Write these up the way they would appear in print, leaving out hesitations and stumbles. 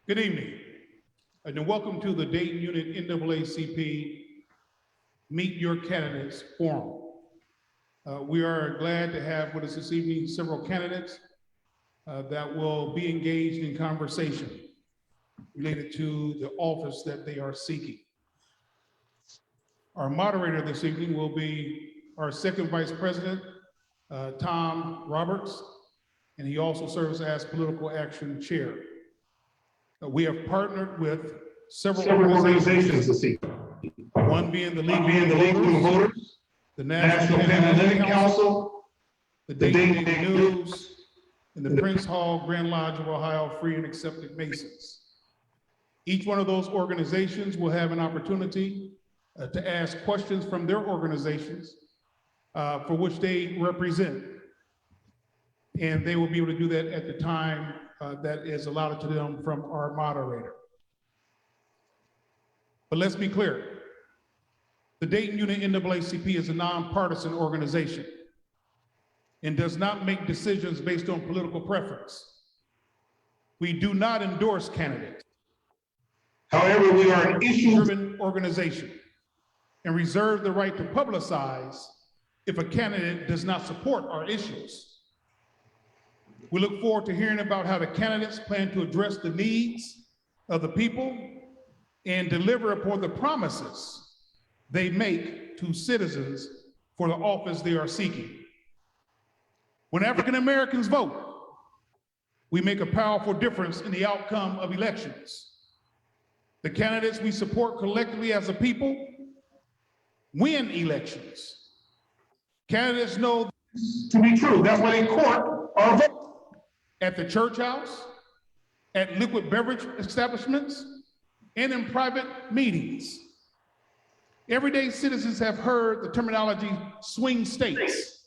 Good evening, and welcome to the Dayton Unit NAACP Meet Your Candidates Forum. We are glad to have with us this evening several candidates that will be engaged in conversation related to the office that they are seeking. Our moderator this evening will be our second Vice President, Tom Roberts, and he also serves as Political Action Chair. We have partnered with several organizations this evening. One being the League of Voters, the National Pandemic Council, the Dayton News, and the Prince Hall Grand Lodge of Ohio Free and Accepted Masons. Each one of those organizations will have an opportunity to ask questions from their organizations for which they represent. And they will be able to do that at the time that is allotted to them from our moderator. But let's be clear. The Dayton Unit NAACP is a nonpartisan organization and does not make decisions based on political preference. We do not endorse candidates. However, we are an issue-driven organization and reserve the right to publicize if a candidate does not support our issues. We look forward to hearing about how the candidates plan to address the needs of the people and deliver upon the promises they make to citizens for the office they are seeking. When African Americans vote, we make a powerful difference in the outcome of elections. The candidates we support collectively as a people win elections. Candidates know this to be true. That's why they court our vote. At the church house, at liquid beverage establishments, and in private meetings. Everyday citizens have heard the terminology swing states.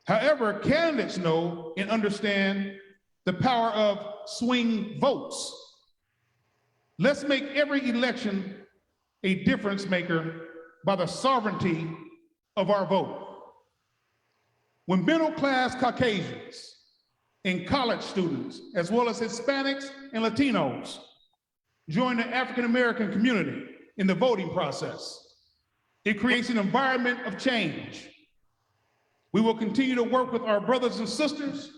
However, candidates know and understand the power of swing votes. Let's make every election a difference maker by the sovereignty of our vote. When middle-class Caucasians and college students, as well as Hispanics and Latinos, join the African-American community in the voting process, it creates an environment of change. We will continue to work with our brothers and sisters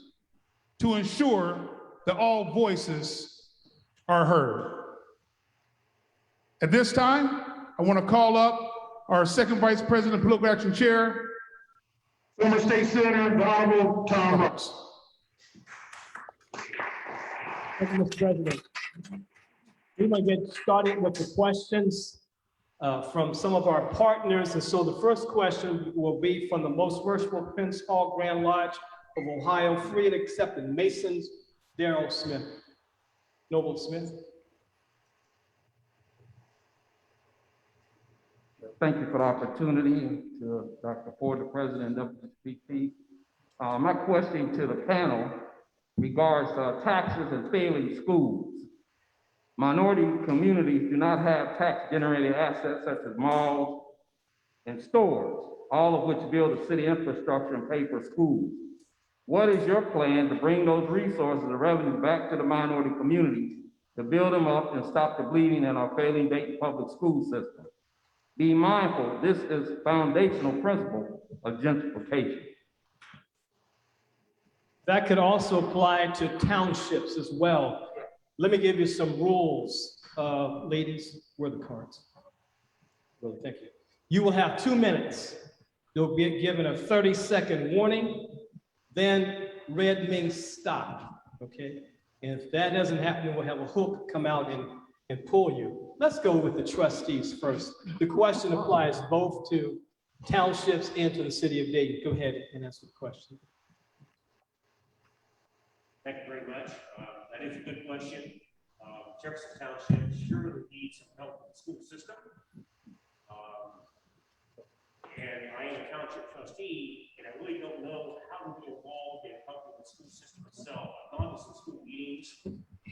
to ensure that all voices are heard. At this time, I want to call up our second Vice President, Political Action Chair, former State Senator, the Honorable Tom Roberts. Thank you, Mr. President. We might get started with the questions from some of our partners. And so the first question will be from the Most Worshipful Prince Hall Grand Lodge of Ohio Free and Accepted Masons, Darrell Smith. Noble Smith. Thank you for the opportunity to Dr. Ford, the President of the NAACP. My question to the panel regards taxes and failing schools. Minority communities do not have tax-generated assets such as malls and stores, all of which build the city infrastructure and pay for schools. What is your plan to bring those resources and revenue back to the minority communities to build them up and stop the bleeding in our failing Dayton public school system? Be mindful, this is foundational principle of gentrification. That could also apply to townships as well. Let me give you some rules, ladies. Where are the cards? Really, thank you. You will have 2 minutes. You'll be given a 30-second warning. Then red means stop, okay? And if that doesn't happen, we'll have a hook come out and pull you. Let's go with the trustees first. The question applies both to townships and to the city of Dayton. Go ahead and answer the question. Thank you very much. That is a good question. Jefferson Township surely needs some help in the school system. And I am a township trustee, and I really don't know how to be involved in helping the school system itself. I've gone to some school meetings,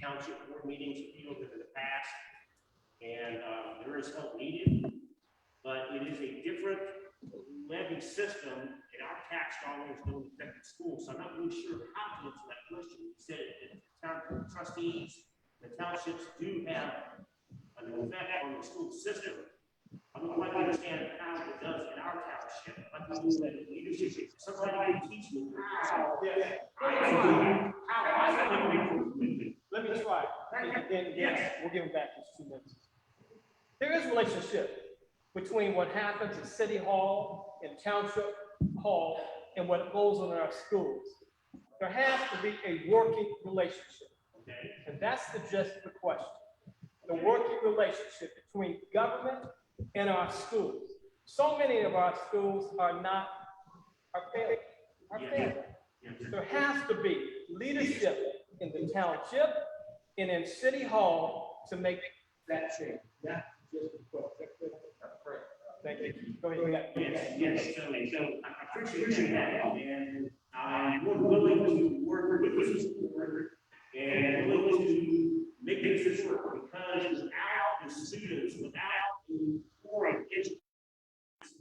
township board meetings, a few of them in the past, and there is help needed, but it is a different levy system, and our tax dollars don't affect the schools, so I'm not really sure how to answer that question. You said that the town trustees the townships do have an effect on the school system. I would like to understand how it does in our township. Like we do in leadership. Somebody can teach me how. Let me try. And yes, we'll give him back his 2 minutes. There is a relationship between what happens at City Hall and Township Hall and what goes on in our schools. There has to be a working relationship. And that's the gist of the question. The working relationship between government and our schools. So many of our schools are failing. There has to be leadership in the township and in City Hall to make that change. That's just the question. Thank you. Go ahead. Yes. So I appreciate that, and I'm willing to work with the school board and willing to make this work, because without the students, without the foreign education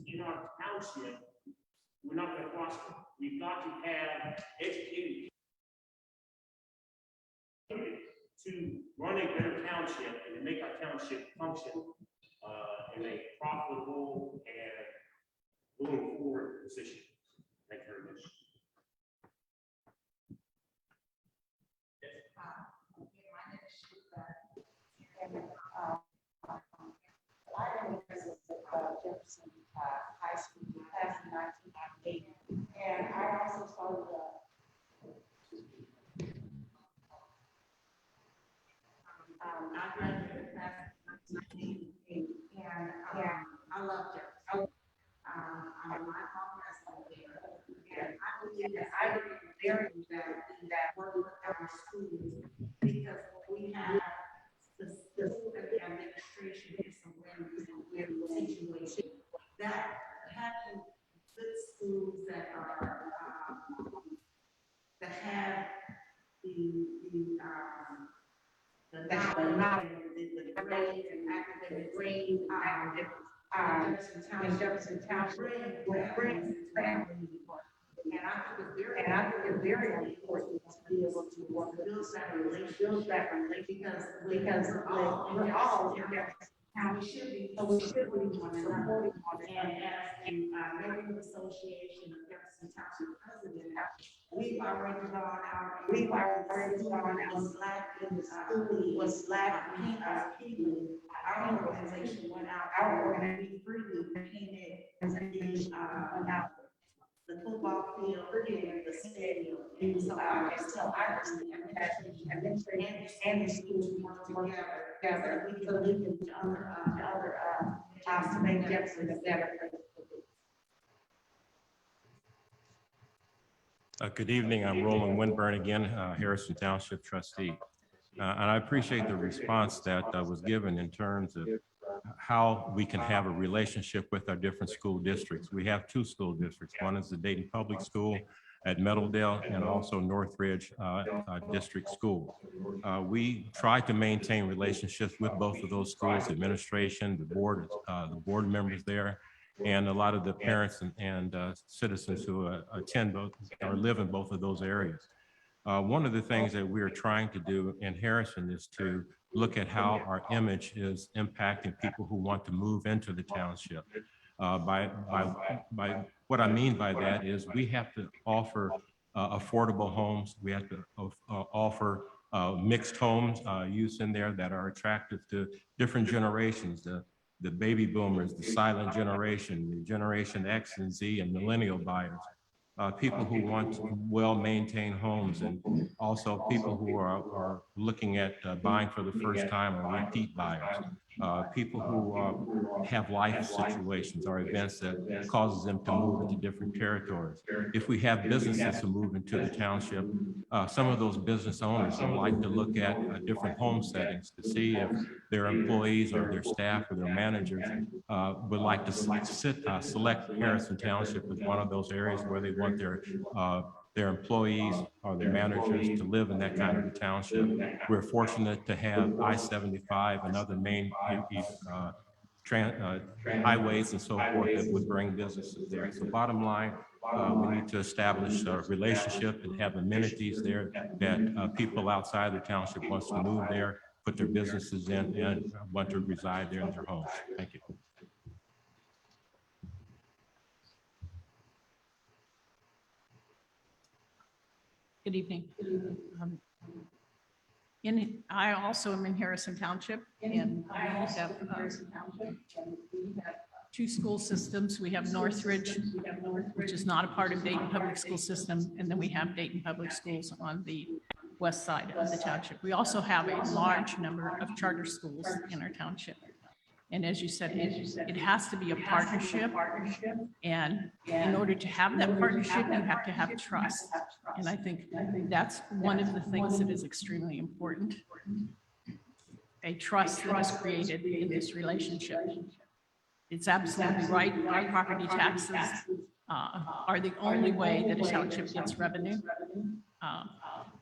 in our township, we're not going to prosper. We've got to have educated to run a better township and to make our township function in a profitable and moving forward position. Thank you very much. I am at Jefferson High School, class of 1998, and I also started I graduated class of 1988, and I loved it. My mom has lived there, and I believe that work with our schools, because we have the school and the administration is a win-win situation. That having good schools that are that have the knowledge, the grades and academic grades, in Jefferson Township will bring families. And I think it's very important to be able to work with build that relationship, because we're all in Jefferson Township. We should be one another. And as the Neighborhood Association of Jefferson Township president, we've already gone out. Was lacking people. Our organization went out. We freely painted the football field and the stadium. And so I and the schools work together so we can do other to make Jefferson a better place. Good evening. I'm Roland Winburn again, Harrison Township trustee. And I appreciate the response that was given in terms of how we can have a relationship with our different school districts. We have two school districts. One is the Dayton Public School at Meadowdale and also Northridge District School. We try to maintain relationships with both of those schools, administration, the board members there, and a lot of the parents and citizens who attend both or live in both of those areas. One of the things that we're trying to do in Harrison is to look at how our image is impacting people who want to move into the township. By what I mean by that is we have to offer affordable homes. We have to offer mixed homes use in there that are attractive to different generations, the baby boomers, the silent generation, the Generation X and Z, and millennial buyers. People who want well-maintained homes, and also people who are looking at buying for the first time or repeat buyers. People who have life situations or events that causes them to move into different territories. If we have businesses who move into the township, some of those business owners would like to look at different home settings to see if their employees or their staff or their managers would like to select Harrison Township as one of those areas where they want their employees or their managers to live in that kind of a township. We're fortunate to have I-75 and other main highways and so forth that would bring businesses there. So bottom line, we need to establish a relationship and have amenities there that people outside the township wants to move there. put their businesses in and want to reside there in their homes. Thank you. Good evening. I also am in Harrison Township, and we have two school systems. We have Northridge, which is not a part of Dayton Public School System, and then we have Dayton Public Schools on the west side of the township. We also have a large number of charter schools in our township. And as you said, it has to be a partnership. And in order to have that partnership, you have to have trust. And I think that's one of the things that is extremely important. A trust that is created in this relationship. It's absolutely right. Our property taxes are the only way that a township gets revenue.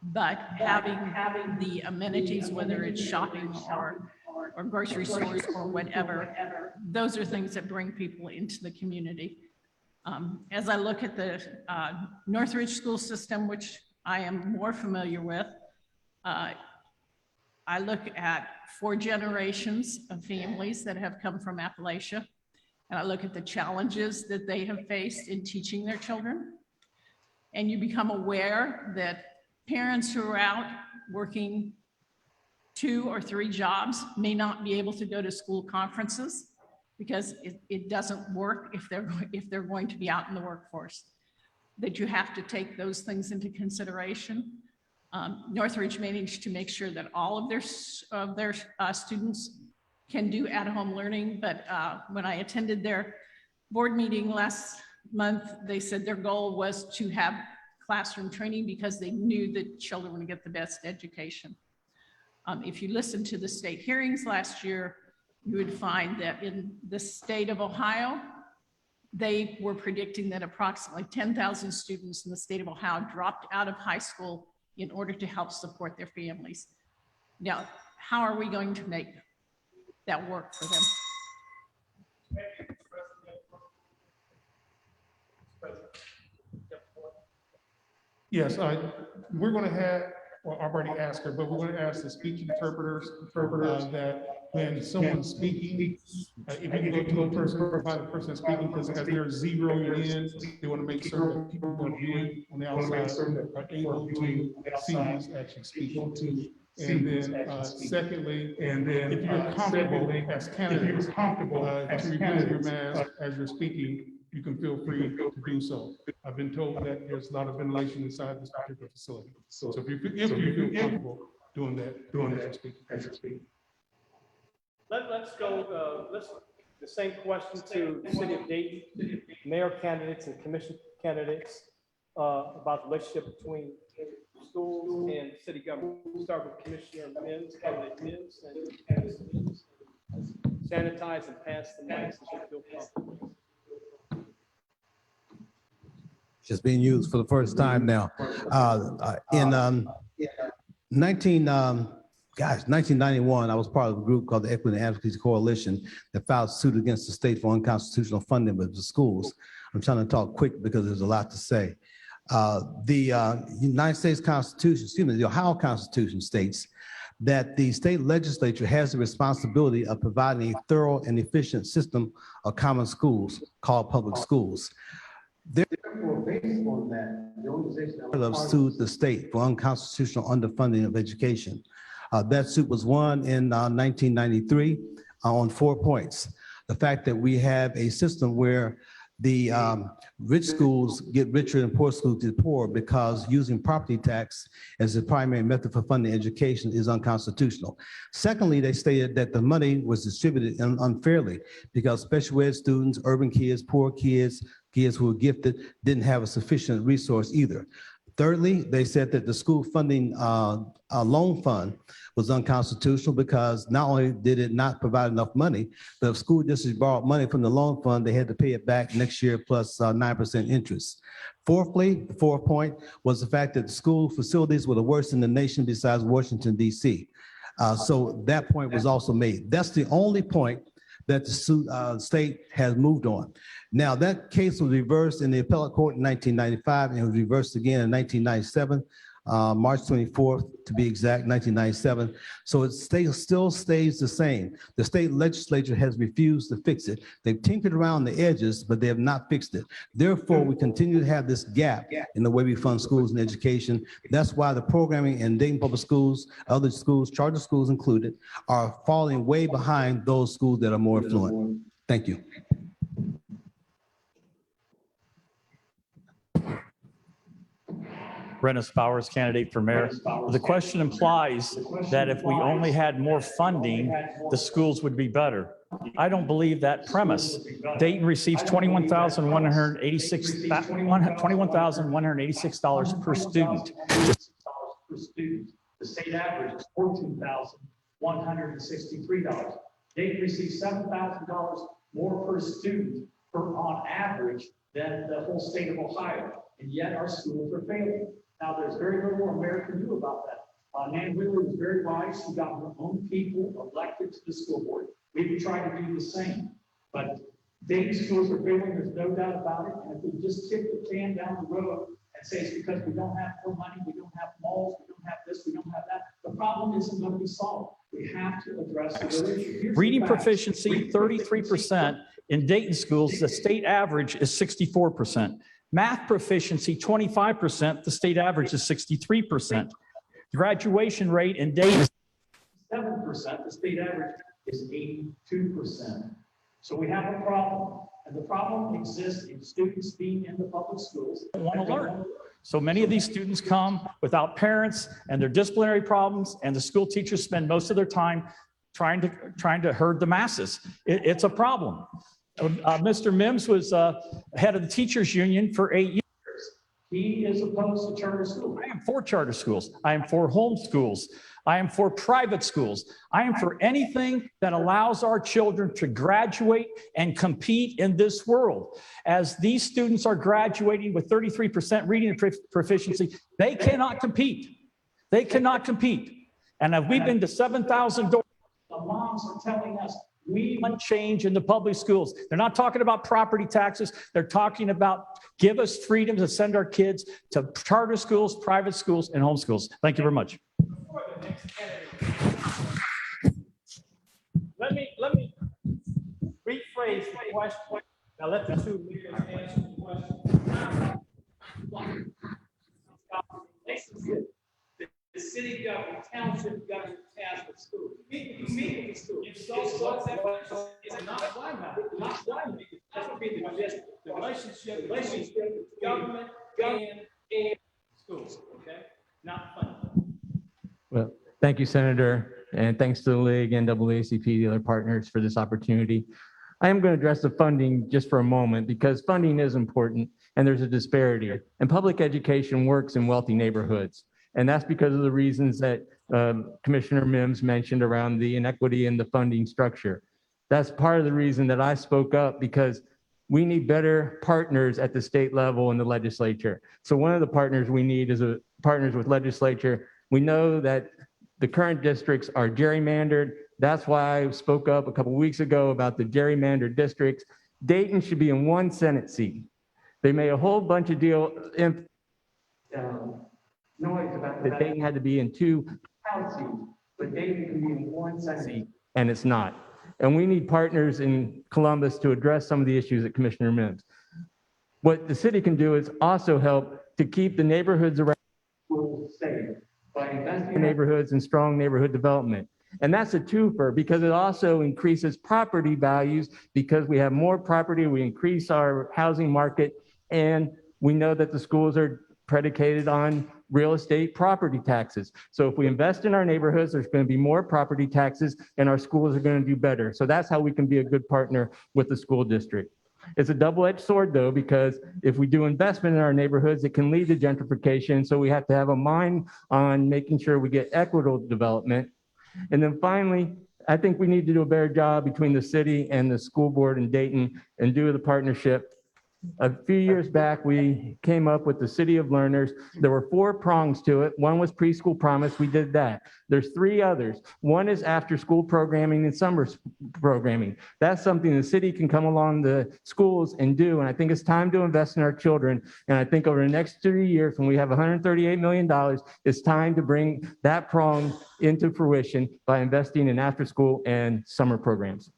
But having the amenities, whether it's shopping or grocery stores or whatever, those are things that bring people into the community. As I look at the Northridge school system, which I am more familiar with, I look at 4 generations of families that have come from Appalachia, and I look at the challenges that they have faced in teaching their children. And you become aware that parents who are out working 2 or 3 jobs may not be able to go to school conferences because it doesn't work if they're going to be out in the workforce. That you have to take those things into consideration. Northridge managed to make sure that all of their students can do at-home learning, but when I attended their board meeting last month, they said their goal was to have classroom training because they knew that children would get the best education. If you listen to the state hearings last year, you would find that in the state of Ohio, they were predicting that approximately 10,000 students in the state of Ohio dropped out of high school in order to help support their families. Now, how are we going to make that work for them? Yes, we're going to have, well, I've already asked her, but we're going to ask the speech interpreters that when someone's speaking, if you can go to the person, provide the person speaking, because as they're zeroing in, they want to make sure that people who are viewing on the outside are able to see who's actually speaking. And then secondly, if you're comfortable as candidates to remove your mask as you're speaking, you can feel free to do so. I've been told that there's a lot of ventilation inside this particular facility. So if you feel comfortable doing that as you're speaking. Let's go, the same question to the city of Dayton, mayor candidates and commission candidates about the relationship between schools and city government. We'll start with Commissioner Mims, candidate Mims, and sanitize and pass the mics as you feel comfortable. Just being used for the first time now. In 1991, I was part of a group called the Equity and Advocacy Coalition that filed suit against the state for unconstitutional funding of the schools. I'm trying to talk quick because there's a lot to say. The United States Constitution, excuse me, the Ohio Constitution states that the state legislature has the responsibility of providing a thorough and efficient system of common schools called public schools. Therefore, based on that, the organization sued the state for unconstitutional underfunding of education. That suit was won in 1993 on 4 points. The fact that we have a system where the rich schools get richer and poor schools get poorer because using property tax as the primary method for funding education is unconstitutional. Secondly, they stated that the money was distributed unfairly because special ed students, urban kids, poor kids, kids who were gifted didn't have a sufficient resource either. Thirdly, they said that the school funding loan fund was unconstitutional because not only did it not provide enough money, but if school districts borrowed money from the loan fund, they had to pay it back next year plus 9% interest. Fourthly, the 4th point was the fact that the school facilities were the worst in the nation besides Washington, D.C. So that point was also made. That's the only point that the state has moved on. Now, that case was reversed in the appellate court in 1995 and it was reversed again in 1997. March 24th, to be exact, 1997. So it still stays the same. The state legislature has refused to fix it. They've tinkered around the edges, but they have not fixed it. Therefore, we continue to have this gap in the way we fund schools and education. That's why the programming in Dayton Public Schools, other schools, charter schools included, are falling way behind those schools that are more affluent. Thank you. Brenna Spowers, candidate for mayor. The question implies that if we only had more funding, the schools would be better. I don't believe that premise. Dayton receives $21,186 per student. The state average is $14,163. Dayton receives $7,000 more per student on average than the whole state of Ohio, and yet our schools are failing. Now, there's very little a mayor can do about that. Nan Wheeler was very wise. She got her own people elected to the school board. We can try to do the same, but Dayton schools are failing. There's no doubt about it. And if we just kick the can down the road and say it's because we don't have more money, we don't have malls, we don't have this, we don't have that, the problem isn't going to be solved. We have to address the real issue. Reading proficiency, 33% in Dayton schools. The state average is 64%. Math proficiency, 25%. The state average is 63%. Graduation rate in Dayton is 7%. The state average is 82%. So we have a problem. And the problem exists in students being in the public schools that want to learn. So many of these students come without parents and their disciplinary problems, and the school teachers spend most of their time trying to herd the masses. It's a problem. Mr. Mims was head of the teachers union for 8 years. He is opposed to charter schools. I am for charter schools. I am for home schools. I am for private schools. I am for anything that allows our children to graduate and compete in this world. As these students are graduating with 33% reading proficiency, they cannot compete. They cannot compete. And we've been to 7,000 doors. The moms are telling us we want change in the public schools. They're not talking about property taxes. They're talking about give us freedom to send our kids to charter schools, private schools, and home schools. Thank you very much. Let me rephrase the question. Now let the two leaders answer the question. The city government, township government tasked with schools. You meet with the schools. It's not one matter. Not one. That would be the relationship between government and schools. Okay, not fun. Well, thank you, Senator, and thanks to the League, NAACP, the other partners for this opportunity. I am going to address the funding just for a moment because funding is important and there's a disparity. And public education works in wealthy neighborhoods. And that's because of the reasons that Commissioner Mims mentioned around the inequity in the funding structure. That's part of the reason that I spoke up, because we need better partners at the state level in the legislature. So one of the partners we need is partners with legislature. We know that the current districts are gerrymandered. That's why I spoke up a couple of weeks ago about the gerrymandered districts. Dayton should be in one Senate seat. They made a whole bunch of noise about that Dayton had to be in 2 House seats, but Dayton can be in 1 Senate seat, and it's not. And we need partners in Columbus to address some of the issues that Commissioner Mims. What the city can do is also help to keep the neighborhoods around schools safe by investing in neighborhoods and strong neighborhood development. And that's a twofer because it also increases property values. Because we have more property, we increase our housing market, and we know that the schools are predicated on real estate property taxes. So if we invest in our neighborhoods, there's going to be more property taxes and our schools are going to do better. So that's how we can be a good partner with the school district. It's a double-edged sword though, because if we do investment in our neighborhoods, it can lead to gentrification. So we have to have a mind on making sure we get equitable development. And then finally, I think we need to do a better job between the city and the school board in Dayton and do the partnership A few years back, we came up with the City of Learners. There were 4 prongs to it. One was preschool promise. We did that. There's 3 others. One is after school programming and summer programming. That's something the city can come along the schools and do. And I think it's time to invest in our children. And I think over the next 3 years, when we have $138 million, it's time to bring that prong into fruition by investing in after school and summer programs.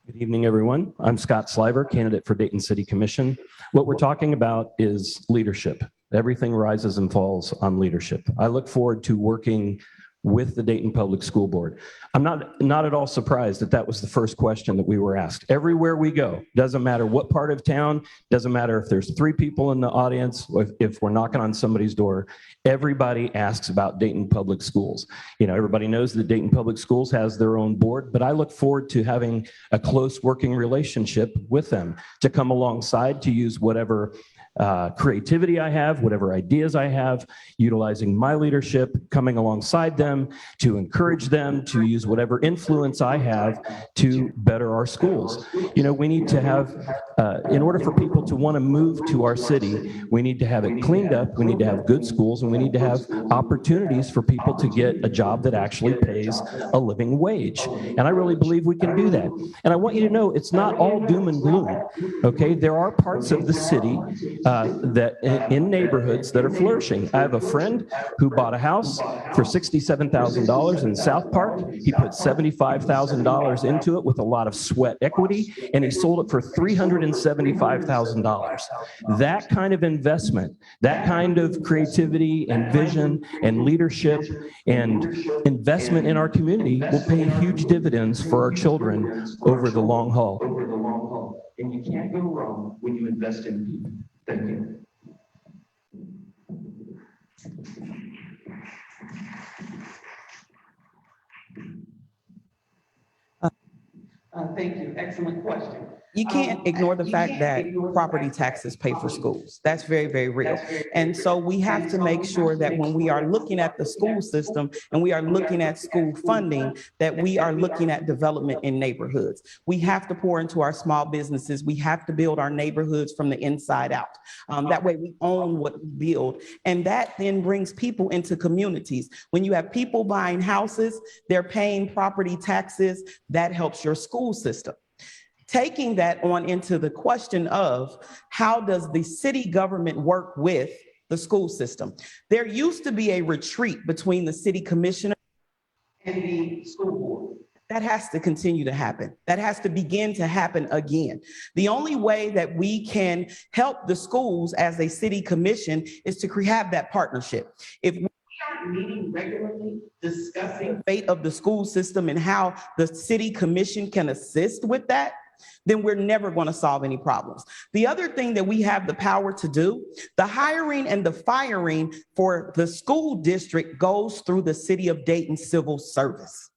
Good evening, everyone. I'm Scott Sliver, candidate for Dayton City Commission. What we're talking about is leadership. Everything rises and falls on leadership. I look forward to working with the Dayton Public School Board. I'm not at all surprised that that was the first question that we were asked. Everywhere we go, doesn't matter what part of town, doesn't matter if there's 3 people in the audience, or if we're knocking on somebody's door, everybody asks about Dayton Public Schools. You know, everybody knows that Dayton Public Schools has their own board, but I look forward to having a close working relationship with them to come alongside, to use whatever creativity I have, whatever ideas I have, utilizing my leadership, coming alongside them, to encourage them, to use whatever influence I have to better our schools. You know, we need to have, in order for people to want to move to our city, we need to have it cleaned up, we need to have good schools, and we need to have opportunities for people to get a job that actually pays a living wage. And I really believe we can do that. And I want you to know it's not all doom and gloom, okay? There are parts of the city that in neighborhoods that are flourishing. I have a friend who bought a house for $67,000 in South Park. He put $75,000 into it with a lot of sweat equity, and he sold it for $375,000. That kind of investment, that kind of creativity and vision and leadership and investment in our community will pay huge dividends for our children over the long haul. And you can't go wrong when you invest in people. Thank you. Thank you. Excellent question. You can't ignore the fact that property taxes pay for schools. That's very, very real. And so we have to make sure that when we are looking at the school system and we are looking at school funding, that we are looking at development in neighborhoods. We have to pour into our small businesses. We have to build our neighborhoods from the inside out. That way we own what we build. And that then brings people into communities. When you have people buying houses, they're paying property taxes, that helps your school system. Taking that on into the question of how does the city government work with the school system? There used to be a retreat between the city commissioner And the school board. That has to continue to happen. That has to begin to happen again. The only way that we can help the schools as a city commission is to have that partnership. If we are meeting regularly, discussing the fate of the school system and how the city commission can assist with that, then we're never going to solve any problems. The other thing that we have the power to do, the hiring and the firing for the school district goes through the City of Dayton Civil Service.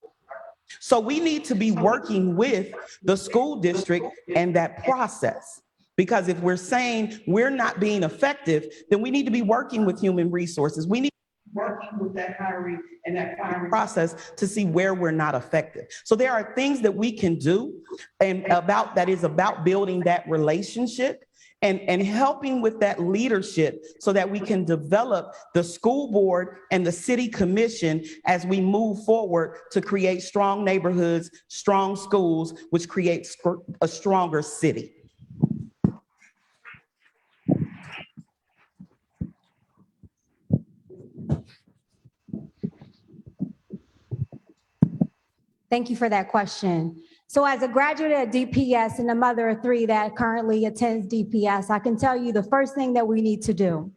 So we need to be working with the school district and that process. Because if we're saying we're not being effective, then we need to be working with human resources. We need working with that hiring and that firing process to see where we're not effective. So there are things that we can do and that is about building that relationship and helping with that leadership so that we can develop the school board and the city commission as we move forward to create strong neighborhoods, strong schools, which creates a stronger city. Thank you for that question. So as a graduate at DPS and a mother of 3 that currently attends DPS, I can tell you the first thing that we need to do,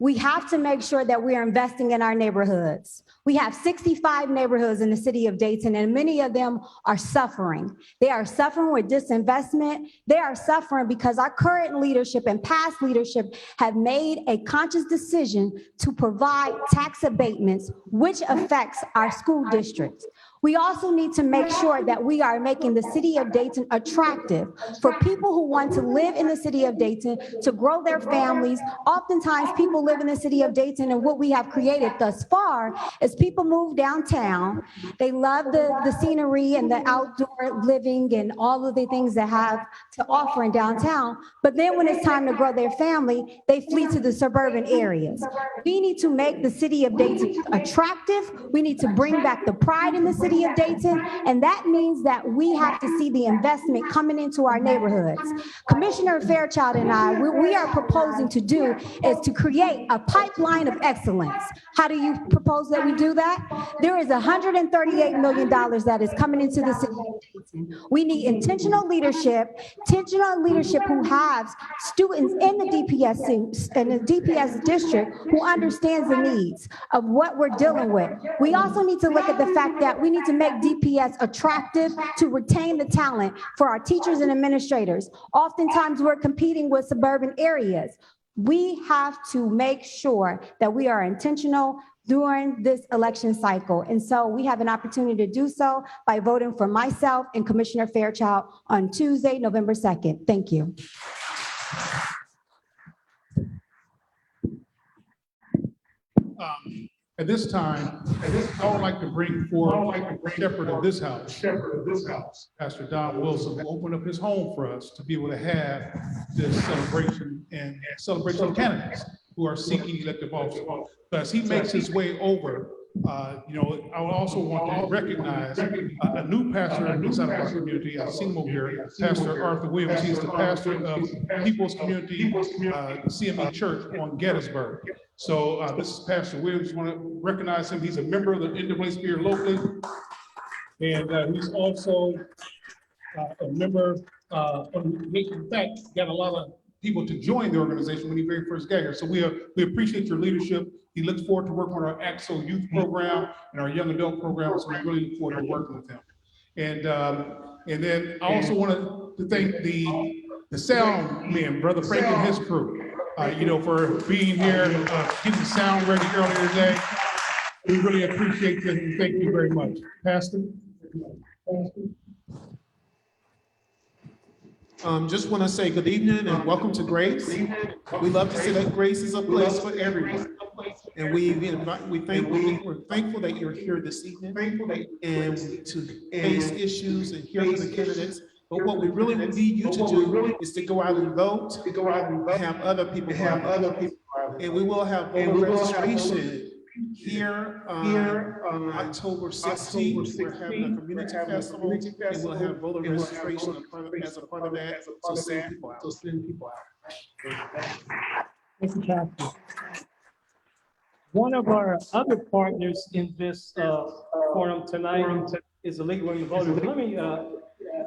we have to make sure that we are investing in our neighborhoods. We have 65 neighborhoods in the city of Dayton, and many of them are suffering. They are suffering with disinvestment. They are suffering because our current leadership and past leadership have made a conscious decision to provide tax abatements, which affects our school districts. We also need to make sure that we are making the city of Dayton attractive for people who want to live in the city of Dayton, to grow their families. Oftentimes, people live in the city of Dayton, and what we have created thus far is people move downtown. They love the scenery and the outdoor living and all of the things that have to offer in downtown. But then when it's time to grow their family, they flee to the suburban areas. We need to make the city of Dayton attractive. We need to bring back the pride in the city of Dayton, and that means that we have to see the investment coming into our neighborhoods. Commissioner Fairchild and I, what we are proposing to do is to create a pipeline of excellence. How do you propose that we do that? There is $138 million that is coming into the city of Dayton. We need intentional leadership who has students in the DPS district who understands the needs of what we're dealing with. We also need to look at the fact that we need to make DPS attractive to retain the talent for our teachers and administrators. Oftentimes, we're competing with suburban areas. We have to make sure that we are intentional during this election cycle. And so we have an opportunity to do so by voting for myself and Commissioner Fairchild on Tuesday, November 2nd. Thank you. At this time, I would like to bring forth the shepherd of this house, Pastor Don Wilson, who opened up his home for us to be able to have this celebration and celebration of candidates who are seeking elective office. But as he makes his way over, I would also want to recognize a new pastor inside of our community. I see him over here, Pastor Arthur Williams. He's the pastor of People's Community CME Church on Gettysburg. So this is Pastor Williams. Want to recognize him. He's a member of the NAACP here locally, and he's also a member. In fact, got a lot of people to join the organization when he very first got here. So we appreciate your leadership. He looks forward to working on our AXO youth program and our young adult program. So we really look forward to working with him. And then I also want to thank the sound man, Brother Frank and his crew. For being here, getting the sound ready earlier today. We really appreciate this and thank you very much. Pastor? Just want to say good evening and welcome to Grace. We love to say that Grace is a place for everyone. And we're thankful that you're here this evening and to face issues and hear from the candidates. But what we really need you to do is to go out and vote, have other people vote. And we will have voter registration here on October 16th. We're having a community festival, and we'll have voter registration as a part of that. So send people out. One of our other partners in this forum tonight is the League of Women Voters. Let me,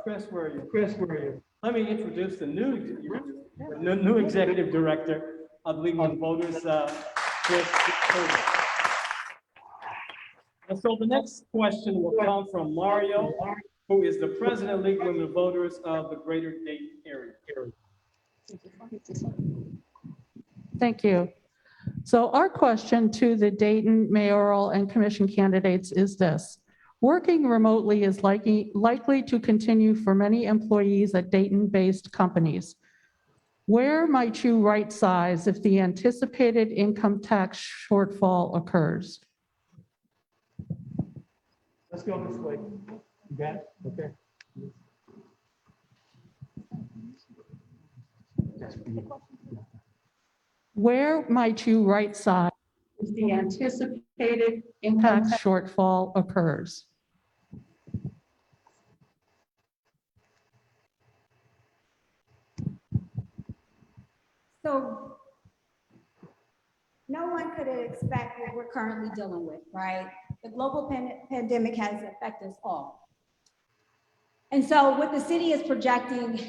Chris, where are you? Let me introduce the new executive director of the League of Women Voters, Chris. And so the next question will come from Mario, who is the president of League of Women Voters of the Greater Dayton area. Thank you. So our question to the Dayton mayoral and commission candidates is this: working remotely is likely to continue for many employees at Dayton-based companies. Where might you right size if the anticipated income tax shortfall occurs? Let's go this way. You got it? Okay. Where might you right size If the anticipated income tax shortfall occurs? So no one could expect what we're currently dealing with, right? The global pandemic has affected us all. And so what the city is projecting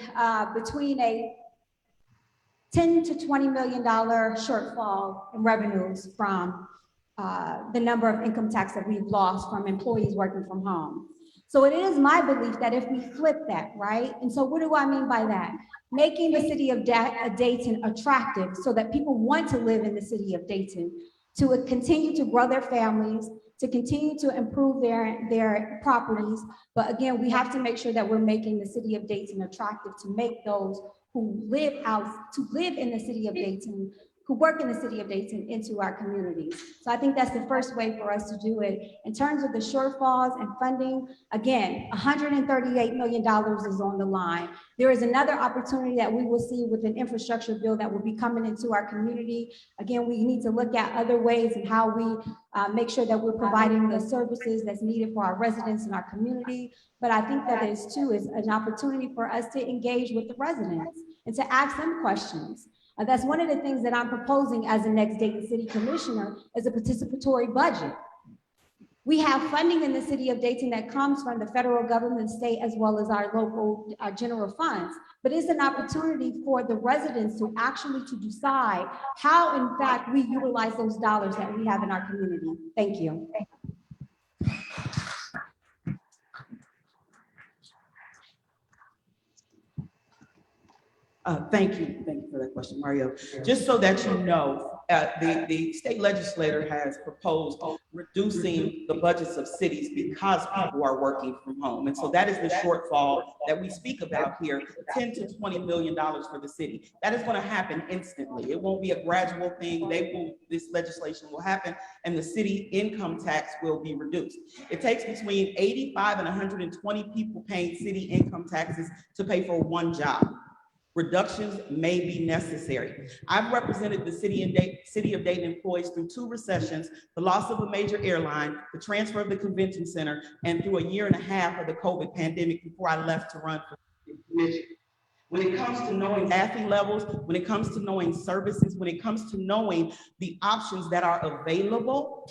between a $10 to $20 million shortfall in revenues from the number of income tax that we've lost from employees working from home. So it is my belief that if we flip that, right? And so what do I mean by that? Making the city of Dayton attractive so that people want to live in the city of Dayton, to continue to grow their families, to continue to improve their properties. But again, we have to make sure that we're making the city of Dayton attractive to make those who live in the city of Dayton, who work in the city of Dayton, into our communities. So I think that's the first way for us to do it. In terms of the shortfalls and funding, again, $138 million is on the line. There is another opportunity that we will see with an infrastructure bill that will be coming into our community. Again, we need to look at other ways and how we make sure that we're providing the services that's needed for our residents in our community. But I think that is an opportunity for us to engage with the residents and to ask them questions. That's one of the things that I'm proposing as the next Dayton City Commissioner, is a participatory budget. We have funding in the city of Dayton that comes from the federal government, state, as well as our local general funds. But it's an opportunity for the residents to actually to decide how, in fact, we utilize those dollars that we have in our community. Thank you. Thank you for that question, Mario. Just so that you know, the state legislator has proposed reducing the budgets of cities because people are working from home. And so that is the shortfall that we speak about here, $10 to $20 million for the city. That is going to happen instantly. It won't be a gradual thing. This legislation will happen and the city income tax will be reduced. It takes between 85 and 120 people paying city income taxes to pay for one job. Reductions may be necessary. I've represented the city of Dayton employees through 2 recessions, the loss of a major airline, the transfer of the convention center, and through a year and a half of the COVID pandemic before I left to run for the commission. When it comes to knowing staffing levels, when it comes to knowing services, when it comes to knowing the options that are available,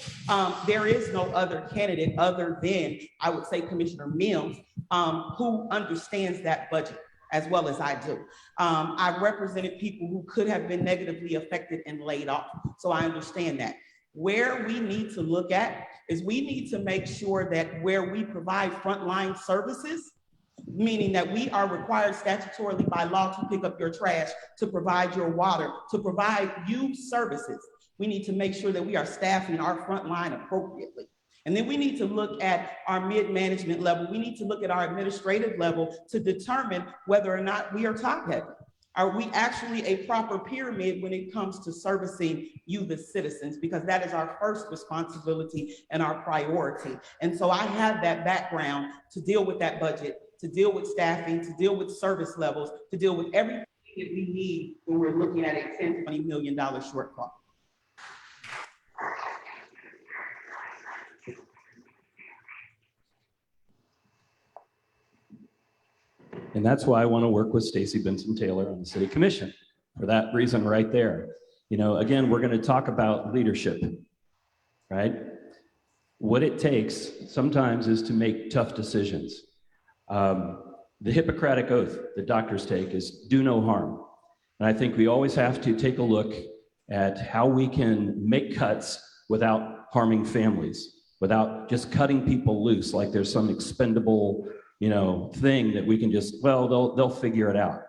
there is no other candidate other than, I would say, Commissioner Mills, who understands that budget as well as I do. I've represented people who could have been negatively affected and laid off. So I understand that. Where we need to look at is we need to make sure that where we provide frontline services, meaning that we are required statutorily by law to pick up your trash, to provide your water, to provide you services, we need to make sure that we are staffing our frontline appropriately. And then we need to look at our mid-management level. We need to look at our administrative level to determine whether or not we are top-heavy. Are we actually a proper pyramid when it comes to servicing you, the citizens? Because that is our first responsibility and our priority. And so I have that background to deal with that budget, to deal with staffing, to deal with service levels, to deal with everything that we need when we're looking at a $10, $20 million shortfall. And that's why I want to work with Stacey Benson Taylor on the City Commission, for that reason right there. You know, again, we're going to talk about leadership, right? What it takes sometimes is to make tough decisions. The Hippocratic Oath that doctors take is do no harm. And I think we always have to take a look at how we can make cuts without harming families, without just cutting people loose like there's some expendable thing that we can just, well, they'll figure it out.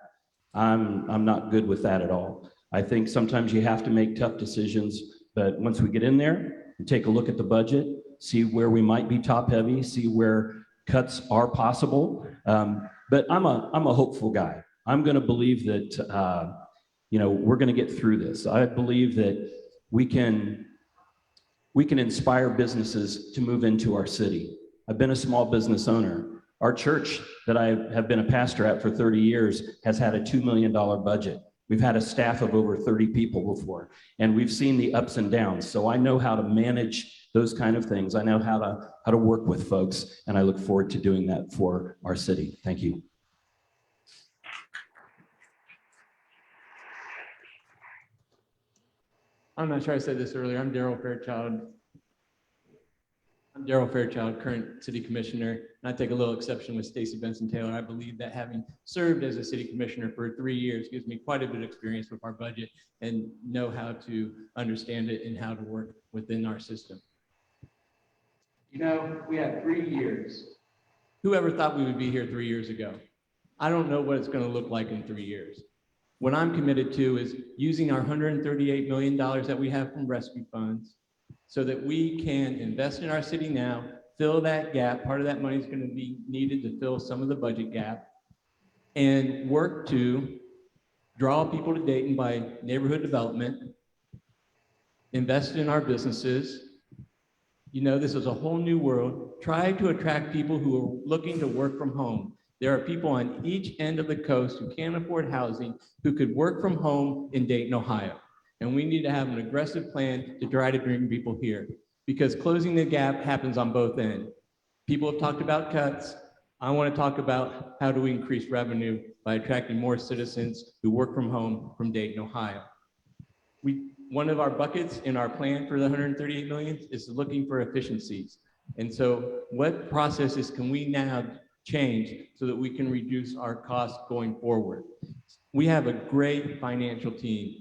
I'm not good with that at all. I think sometimes you have to make tough decisions, but once we get in there and take a look at the budget, see where we might be top heavy, see where cuts are possible. But I'm a hopeful guy. I'm going to believe that, we're going to get through this. I believe that we can inspire businesses to move into our city. I've been a small business owner. Our church that I have been a pastor at for 30 years has had a $2 million budget. We've had a staff of over 30 people before, and we've seen the ups and downs. So I know how to manage those kind of things. I know how to work with folks, and I look forward to doing that for our city. Thank you. I'm not sure I said this earlier. I'm Daryl Fairchild, current city commissioner, and I take a little exception with Stacey Benson Taylor. I believe that having served as a city commissioner for 3 years gives me quite a bit of experience with our budget and know how to understand it and how to work within our system. We had 3 years. Whoever thought we would be here 3 years ago? I don't know what it's going to look like in 3 years. What I'm committed to is using our $138 million that we have from rescue funds, so that we can invest in our city now, fill that gap. Part of that money is going to be needed to fill some of the budget gap, and work to draw people to Dayton by neighborhood development, invest in our businesses. You know, this is a whole new world. Try to attract people who are looking to work from home. There are people on each end of the coast who can't afford housing, who could work from home in Dayton, Ohio. And we need to have an aggressive plan to try to bring people here, because closing the gap happens on both ends. People have talked about cuts. I want to talk about how do we increase revenue by attracting more citizens who work from home from Dayton, Ohio. One of our buckets in our plan for the 138 million is looking for efficiencies. And so what processes can we now change so that we can reduce our costs going forward? We have a great financial team.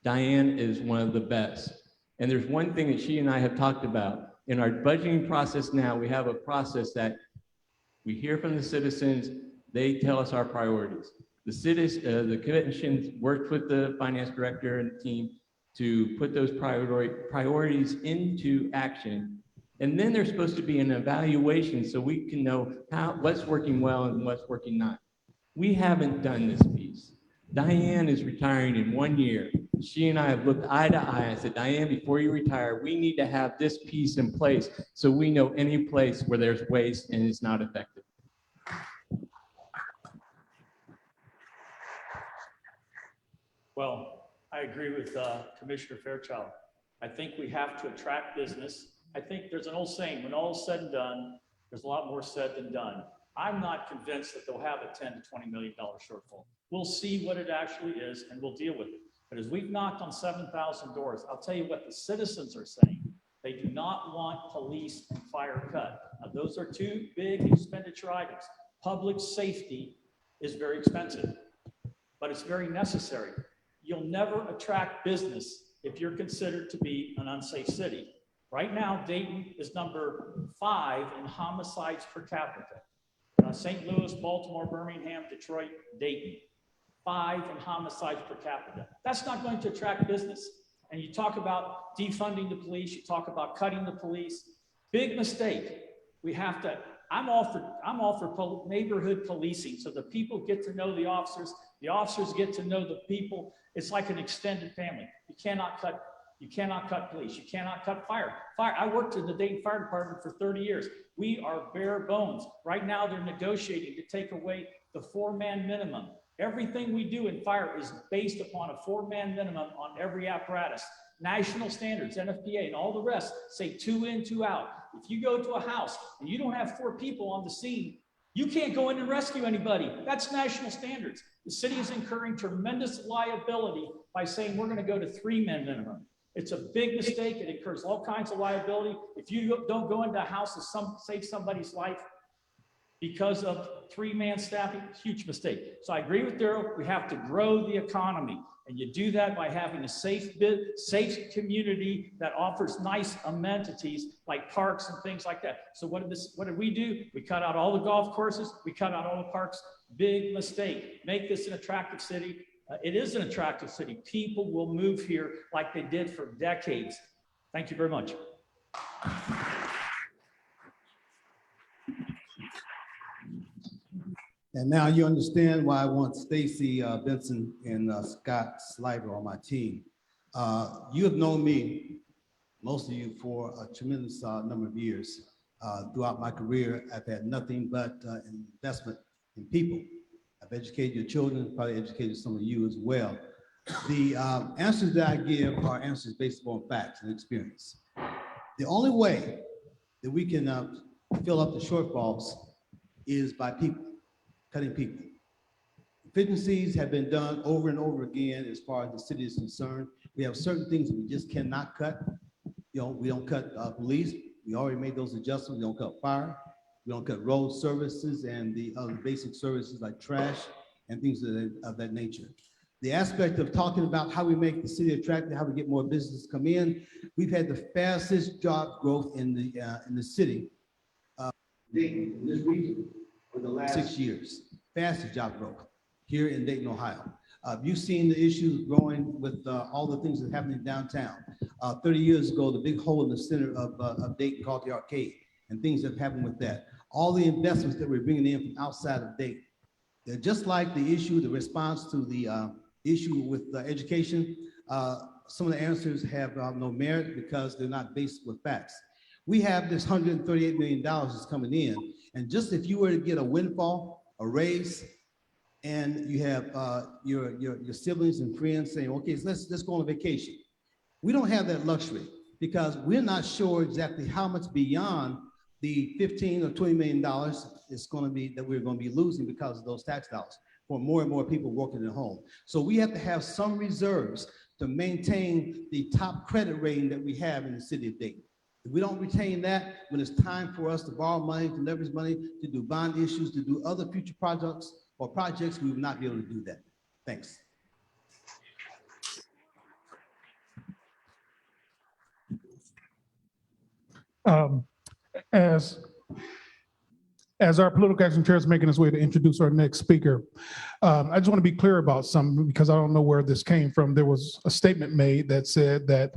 Diane is one of the best. And there's one thing that she and I have talked about. In our budgeting process now, we have a process that we hear from the citizens, they tell us our priorities. The commission worked with the finance director and team to put those priorities into action. And then there's supposed to be an evaluation so we can know what's working well and what's working not. We haven't done this piece. Diane is retiring in 1 year. She and I have looked eye to eye. I said, Diane, before you retire, we need to have this piece in place so we know any place where there's waste and it's not effective. Well, I agree with Commissioner Fairchild. I think we have to attract business. I think there's an old saying, when all is said and done, there's a lot more said than done. I'm not convinced that they'll have a $10 to $20 million shortfall. We'll see what it actually is and we'll deal with it. But as we've knocked on 7,000 doors, I'll tell you what the citizens are saying. They do not want police and fire cut. Now, those are two big expenditure items. Public safety is very expensive, but it's very necessary. You'll never attract business if you're considered to be an unsafe city. Right now, Dayton is number 5 in homicides per capita. St. Louis, Baltimore, Birmingham, Detroit, Dayton. 5 in homicides per capita. That's not going to attract business. And you talk about defunding the police, you talk about cutting the police. Big mistake. We have to, I'm all for neighborhood policing so the people get to know the officers get to know the people. It's like an extended family. You cannot cut police, you cannot cut fire. I worked in the Dayton Fire Department for 30 years. We are bare bones. Right now they're negotiating to take away the 4-man minimum. Everything we do in fire is based upon a 4-man minimum on every apparatus. National standards, NFPA, and all the rest say 2 in, 2 out. If you go to a house and you don't have 4 people on the scene, you can't go in and rescue anybody. That's national standards. The city is incurring tremendous liability by saying we're going to go to 3-man minimum. It's a big mistake. It incurs all kinds of liability. If you don't go into a house to save somebody's life because of 3-man staffing, huge mistake. So I agree with Daryl. We have to grow the economy. And you do that by having a safe community that offers nice amenities like parks and things like that. So what did we do? We cut out all the golf courses. We cut out all the parks. Big mistake. Make this an attractive city. It is an attractive city. People will move here like they did for decades. Thank you very much. And now you understand why I want Stacy Benson and Scott Sliver on my team. You have known me, most of you, for a tremendous number of years. Throughout my career, I've had nothing but investment in people. I've educated your children, probably educated some of you as well. The answers that I give are answers based upon facts and experience. The only way that we can fill up the shortfalls is by people. Cutting people. Efficiencies have been done over and over again as far as the city is concerned. We have certain things that we just cannot cut. You know, we don't cut police. We already made those adjustments. We don't cut fire. We don't cut road services and the other basic services like trash and things of that nature. The aspect of talking about how we make the city attractive, how we get more business come in. We've had the fastest job growth in the city in this region for the last 6 years. Fastest job growth here in Dayton, Ohio. You've seen the issues growing with all the things that are happening downtown. 30 years ago, the big hole in the center of Dayton called the arcade, and things have happened with that. All the investments that we're bringing in from outside of Dayton. They're just like the issue, the response to the issue with education. Some of the answers have no merit because they're not based with facts. We have this $138 million that's coming in, and just if you were to get a windfall, a raise, and you have your siblings and friends saying, okay, so let's go on a vacation. We don't have that luxury because we're not sure exactly how much beyond the $15 or $20 million is going to be that we're going to be losing because of those tax dollars for more and more people working at home. So we have to have some reserves to maintain the top credit rating that we have in the city of Dayton. If we don't retain that, when it's time for us to borrow money, to leverage money, to do bond issues, to do other future projects, we will not be able to do that. Thanks. As our political action chair is making his way to introduce our next speaker, I just want to be clear about something because I don't know where this came from. There was a statement made that said that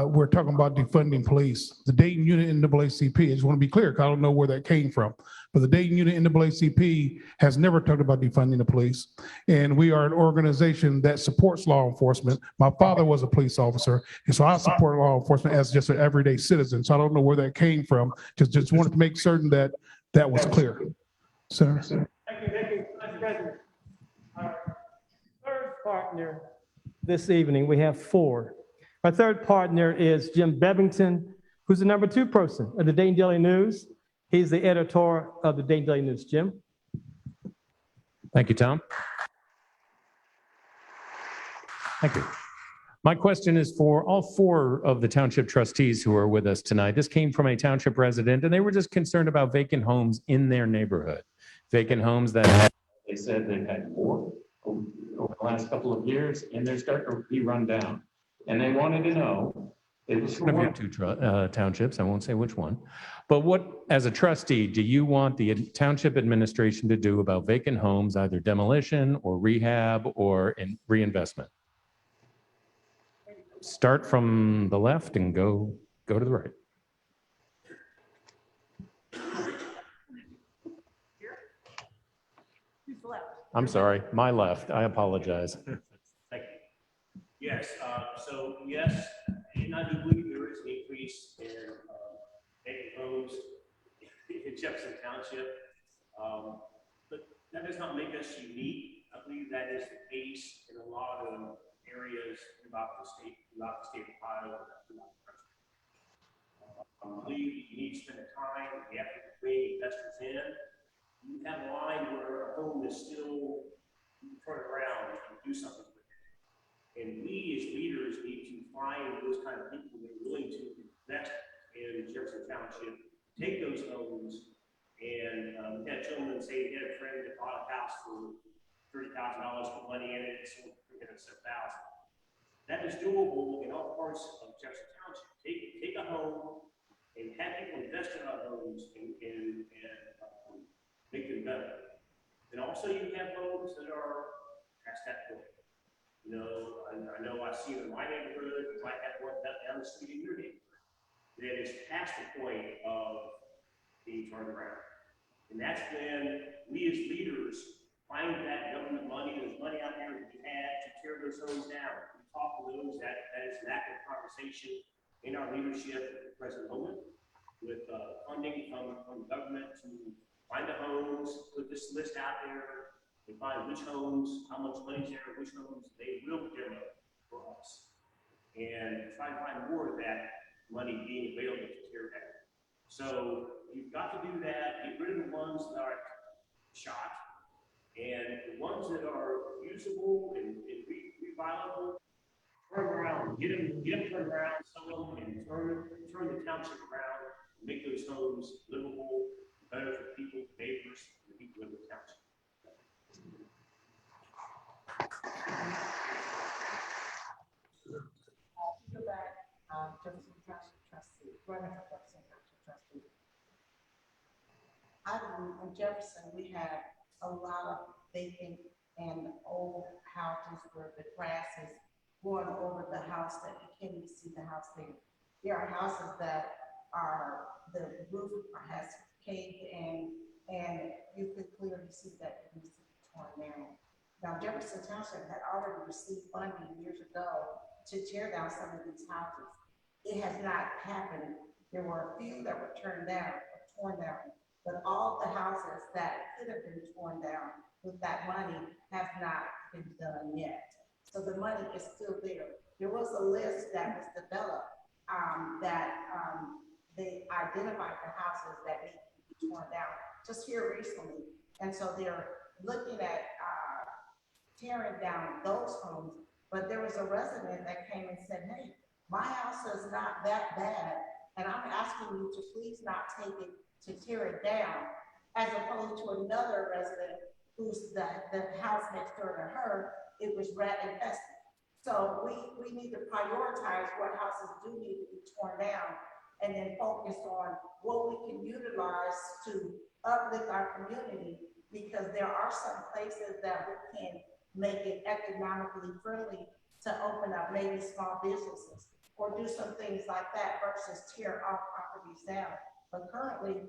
we're talking about defunding police. The Dayton unit NAACP, I just want to be clear because I don't know where that came from. But the Dayton unit NAACP has never talked about defunding the police. And we are an organization that supports law enforcement. My father was a police officer, and so I support law enforcement as just an everyday citizen. So I don't know where that came from. Just wanted to make certain that that was clear. Sir. Thank you, Mr. President. Our third partner this evening, we have four. Our third partner is Jim Bevington, who's the number 2 person of the Dayton Daily News. He's the editor of the Dayton Daily News. Jim. Thank you, Tom. Thank you. My question is for all 4 of the township trustees who are with us tonight. This came from a township resident, and they were just concerned about vacant homes in their neighborhood. Vacant homes that they said they've had 4 over the last couple of years, and they're starting to be run down. And they wanted to know, it was one of your 2 townships, I won't say which one, but what, as a trustee, do you want the township administration to do about vacant homes, either demolition or rehab or in reinvestment? Start from the left and go to the right. I'm sorry, my left. I apologize. Thank you. Yes, so yes, and I do believe there is an increase in vacant homes in Jefferson Township. But that does not make us unique. I believe that is the case in a lot of areas throughout the state of Ohio, throughout the country. I believe you need to spend the time, the effort to bring investors in. You have a line where a home is still, you can turn around and do something with it. And we as leaders need to find those kind of people that are willing to invest in Jefferson Township, take those homes, and we had a gentleman say he had a friend that bought a house for $30,000, put money in it, sold $307,000. That is doable in all parts of Jefferson Township. Take a home and have people invest in our homes and make them better. And also you have homes that are past that point. You know, I know I see it in my neighborhood, you might have one down the street in your neighborhood that is past the point of being turned around. And that's when we as leaders find that government money, there's money out there that we had to tear those homes down. We talk to those, that is an active conversation in our leadership at the present moment with funding from the government to find the homes, put this list out there, and find which homes, how much money's there, which homes they will demo for us. And try to find more of that money being available to tear down. So you've got to do that, get rid of the ones that are shot, and the ones that are usable and reviable, turn around, get them turned around, sell them, and turn the township around, and make those homes livable, better for people, neighbors, and the people in the township. Jefferson Township trustee, running for Jefferson Township trustee. I believe in Jefferson we have a lot of vacant and old houses where the grass is going over the house that you can't even see the house there. There are houses that are, the roof has caved in, and you could clearly see that it needs to be torn down. Now, Jefferson Township had already received funding years ago to tear down some of these houses. It has not happened. There were a few that were torn down, but all the houses that could have been torn down with that money have not been done yet. So the money is still there. There was a list that was developed they identified the houses that need to be torn down just here recently. And so they're looking at tearing down those homes. But there was a resident that came and said, hey, my house is not that bad, and I'm asking you to please not take it to tear it down, as opposed to another resident who's the house next door to her, it was rat infested. So we need to prioritize what houses do need to be torn down, and then focus on what we can utilize to uplift our community, because there are some places that we can make it economically friendly to open up maybe small businesses or do some things like that versus tear off properties down. But currently,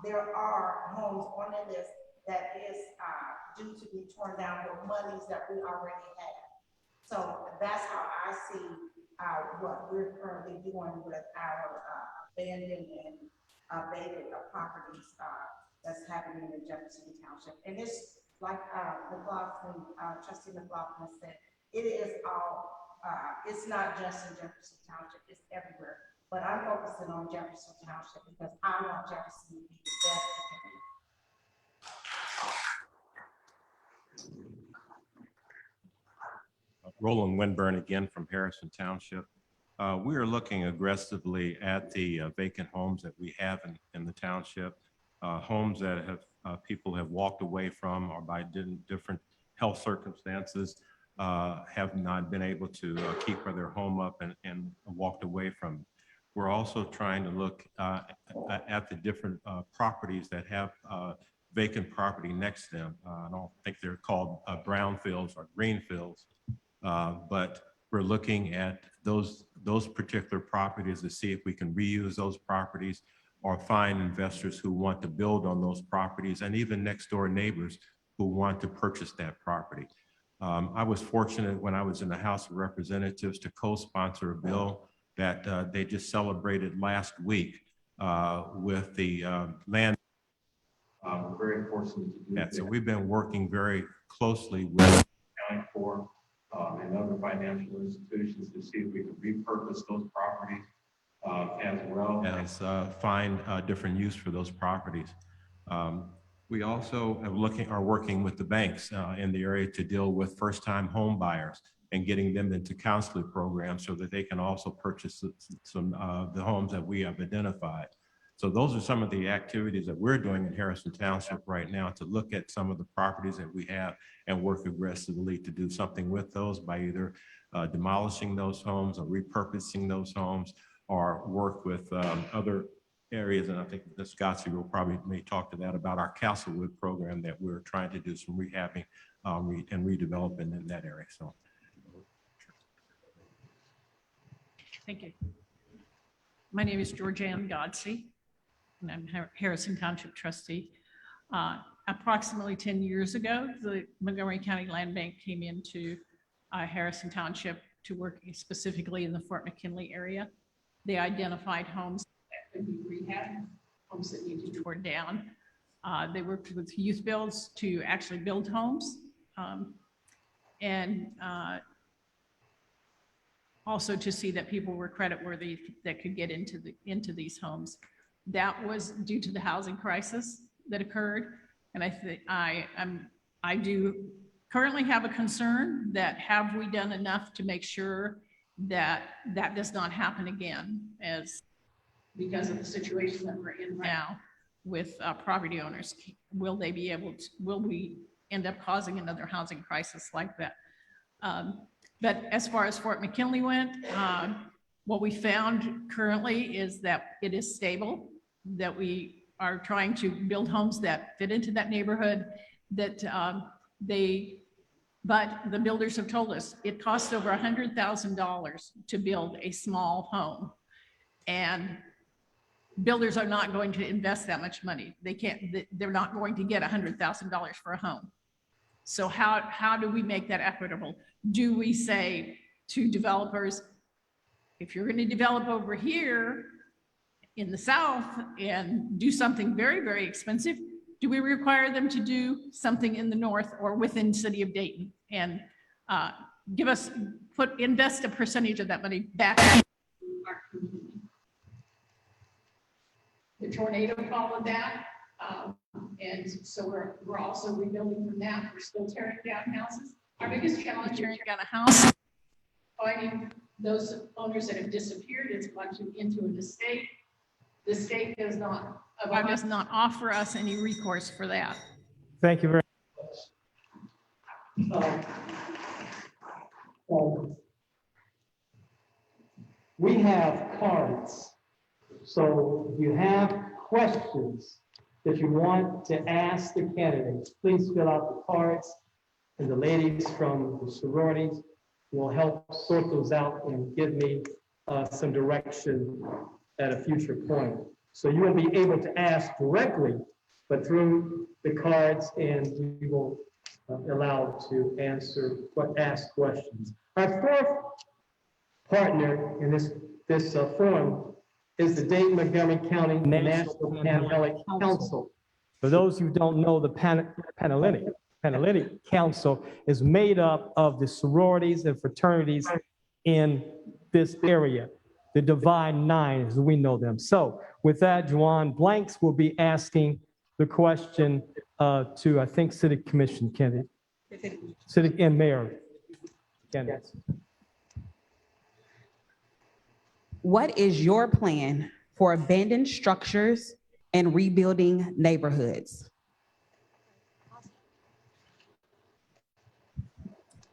there are homes on the list that is due to be torn down with monies that we already have. So that's how I see what we're currently doing with our abandoned and abated properties that's happening in Jefferson Township. And it's like Trustee McLaughlin said, it is all, it's not just in Jefferson Township, it's everywhere. But I'm focusing on Jefferson Township because I want Jefferson to be the best it can be. Roland Winburn again from Harrison Township. We are looking aggressively at the vacant homes that we have in the township, homes that people have walked away from, or by different health circumstances have not been able to keep their home up and walked away from it. We're also trying to look at the different properties that have vacant property next to them. I don't think they're called brownfields or greenfields. But we're looking at those particular properties to see if we can reuse those properties or find investors who want to build on those properties, and even next door neighbors who want to purchase that property. I was fortunate when I was in the House of Representatives to co-sponsor a bill that they just celebrated last week with the land. We're very fortunate to do that. So we've been working very closely with the County Corps and other financial institutions to see if we can repurpose those properties as well as find different use for those properties. We also are working with the banks in the area to deal with first-time home buyers and getting them into counseling programs so that they can also purchase some of the homes that we have identified. So those are some of the activities that we're doing in Harrison Township right now to look at some of the properties that we have and work aggressively to do something with those by either demolishing those homes or repurposing those homes, or work with other areas. And I think Ms. Gotsey will probably may talk to that about our Castlewood program that we're trying to do some rehabbing and redeveloping in that area. So. Thank you. My name is Georgianne Godsey, and I'm Harrison Township trustee. Approximately 10 years ago, the Montgomery County Land Bank came into Harrison Township to work specifically in the Fort McKinley area. They identified homes that could be rehabbed, homes that needed to be torn down. They worked with youth builds to actually build homes, and also to see that people were creditworthy that could get into these homes. That was due to the housing crisis that occurred. And I think I do currently have a concern that have we done enough to make sure that that does not happen again, as because of the situation that we're in right now with property owners. Will they be able to, will we end up causing another housing crisis like that? But as far as Fort McKinley went, what we found currently is that it is stable, that we are trying to build homes that fit into that neighborhood, that But the builders have told us it costs over $100,000 to build a small home. And builders are not going to invest that much money. They're not going to get $100,000 for a home. So how do we make that equitable? Do we say to developers, if you're going to develop over here in the South and do something very, very expensive, do we require them to do something in the North or within the city of Dayton and invest a percentage of that money back in our community? The tornado followed that. And so we're also rebuilding from that. We're still tearing down houses. Our biggest challenge is tearing down a house, finding those owners that have disappeared. It's gone into an estate. The state does not offer us any recourse for that. Thank you very We have cards. So if you have questions that you want to ask the candidates, please fill out the cards, and the ladies from the sororities will help sort those out and give me some direction at a future point. So you will be able to ask directly, but through the cards, and we will allow to ask questions. Our fourth partner in this forum is the Dayton Montgomery County National Panhellenic Council. For those who don't know, the Panhellenic Council is made up of the sororities and fraternities in this area, the Divine Nine as we know them. So with that, Juan Blanks will be asking the question to, I think, City Commission candidate, City and Mayor candidates. What is your plan for abandoned structures and rebuilding neighborhoods?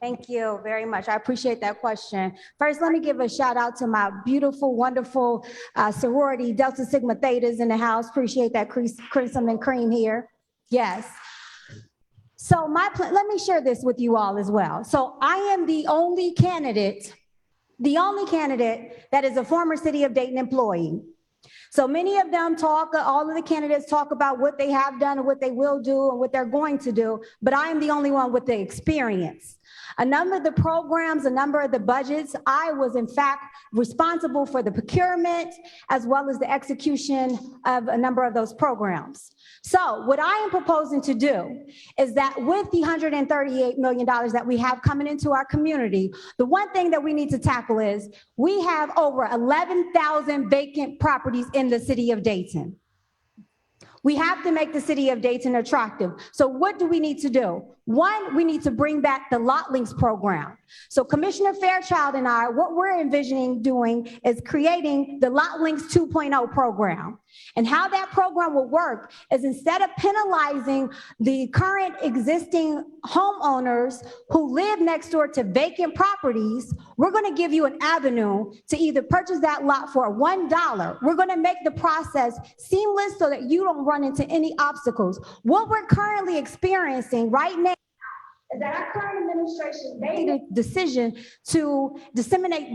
Thank you very much. I appreciate that question. First, let me give a shout out to my beautiful, wonderful sorority, Delta Sigma Thetas in the house. Appreciate that crimson and cream here. Yes. So let me share this with you all as well. So I am the only candidate that is a former City of Dayton employee. So many of them all of the candidates talk about what they have done and what they will do and what they're going to do, but I am the only one with the experience. A number of the programs, a number of the budgets, I was in fact responsible for the procurement as well as the execution of a number of those programs. So what I am proposing to do is that with the $138 million that we have coming into our community, the one thing that we need to tackle is we have over 11,000 vacant properties in the city of Dayton. We have to make the city of Dayton attractive. So what do we need to do? One, we need to bring back the lot links program. So Commissioner Fairchild and I, what we're envisioning doing is creating the Lot Links 2.0 program. And how that program will work is instead of penalizing the current existing homeowners who live next door to vacant properties, we're going to give you an avenue to either purchase that lot for $1. We're going to make the process seamless so that you don't run into any obstacles. What we're currently experiencing right now is that our current administration made a decision to dismantle,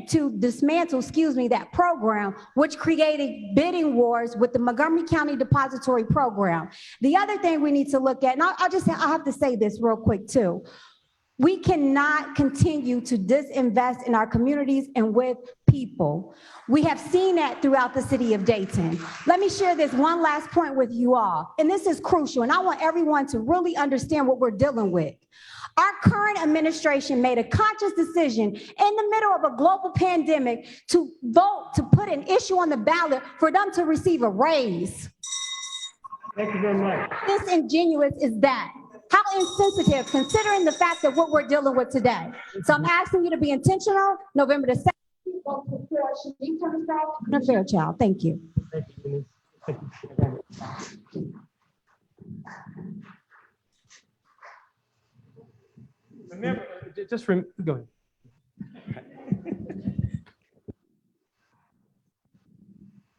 that program, which created bidding wars with the Montgomery County Depository Program. The other thing we need to look at, and I have to say this real quick too. We cannot continue to disinvest in our communities and with people. We have seen that throughout the city of Dayton. Let me share this one last point with you all, and this is crucial, and I want everyone to really understand what we're dealing with. Our current administration made a conscious decision in the middle of a global pandemic to vote to put an issue on the ballot for them to receive a raise. Thank you very much. How disingenuous is that? How insensitive, considering the fact of what we're dealing with today. So I'm asking you to be intentional. November the 2nd, vote for Shanique Turnstile and Fairchild. Thank you. Thank you, Denise. Thank you. Remember, go ahead.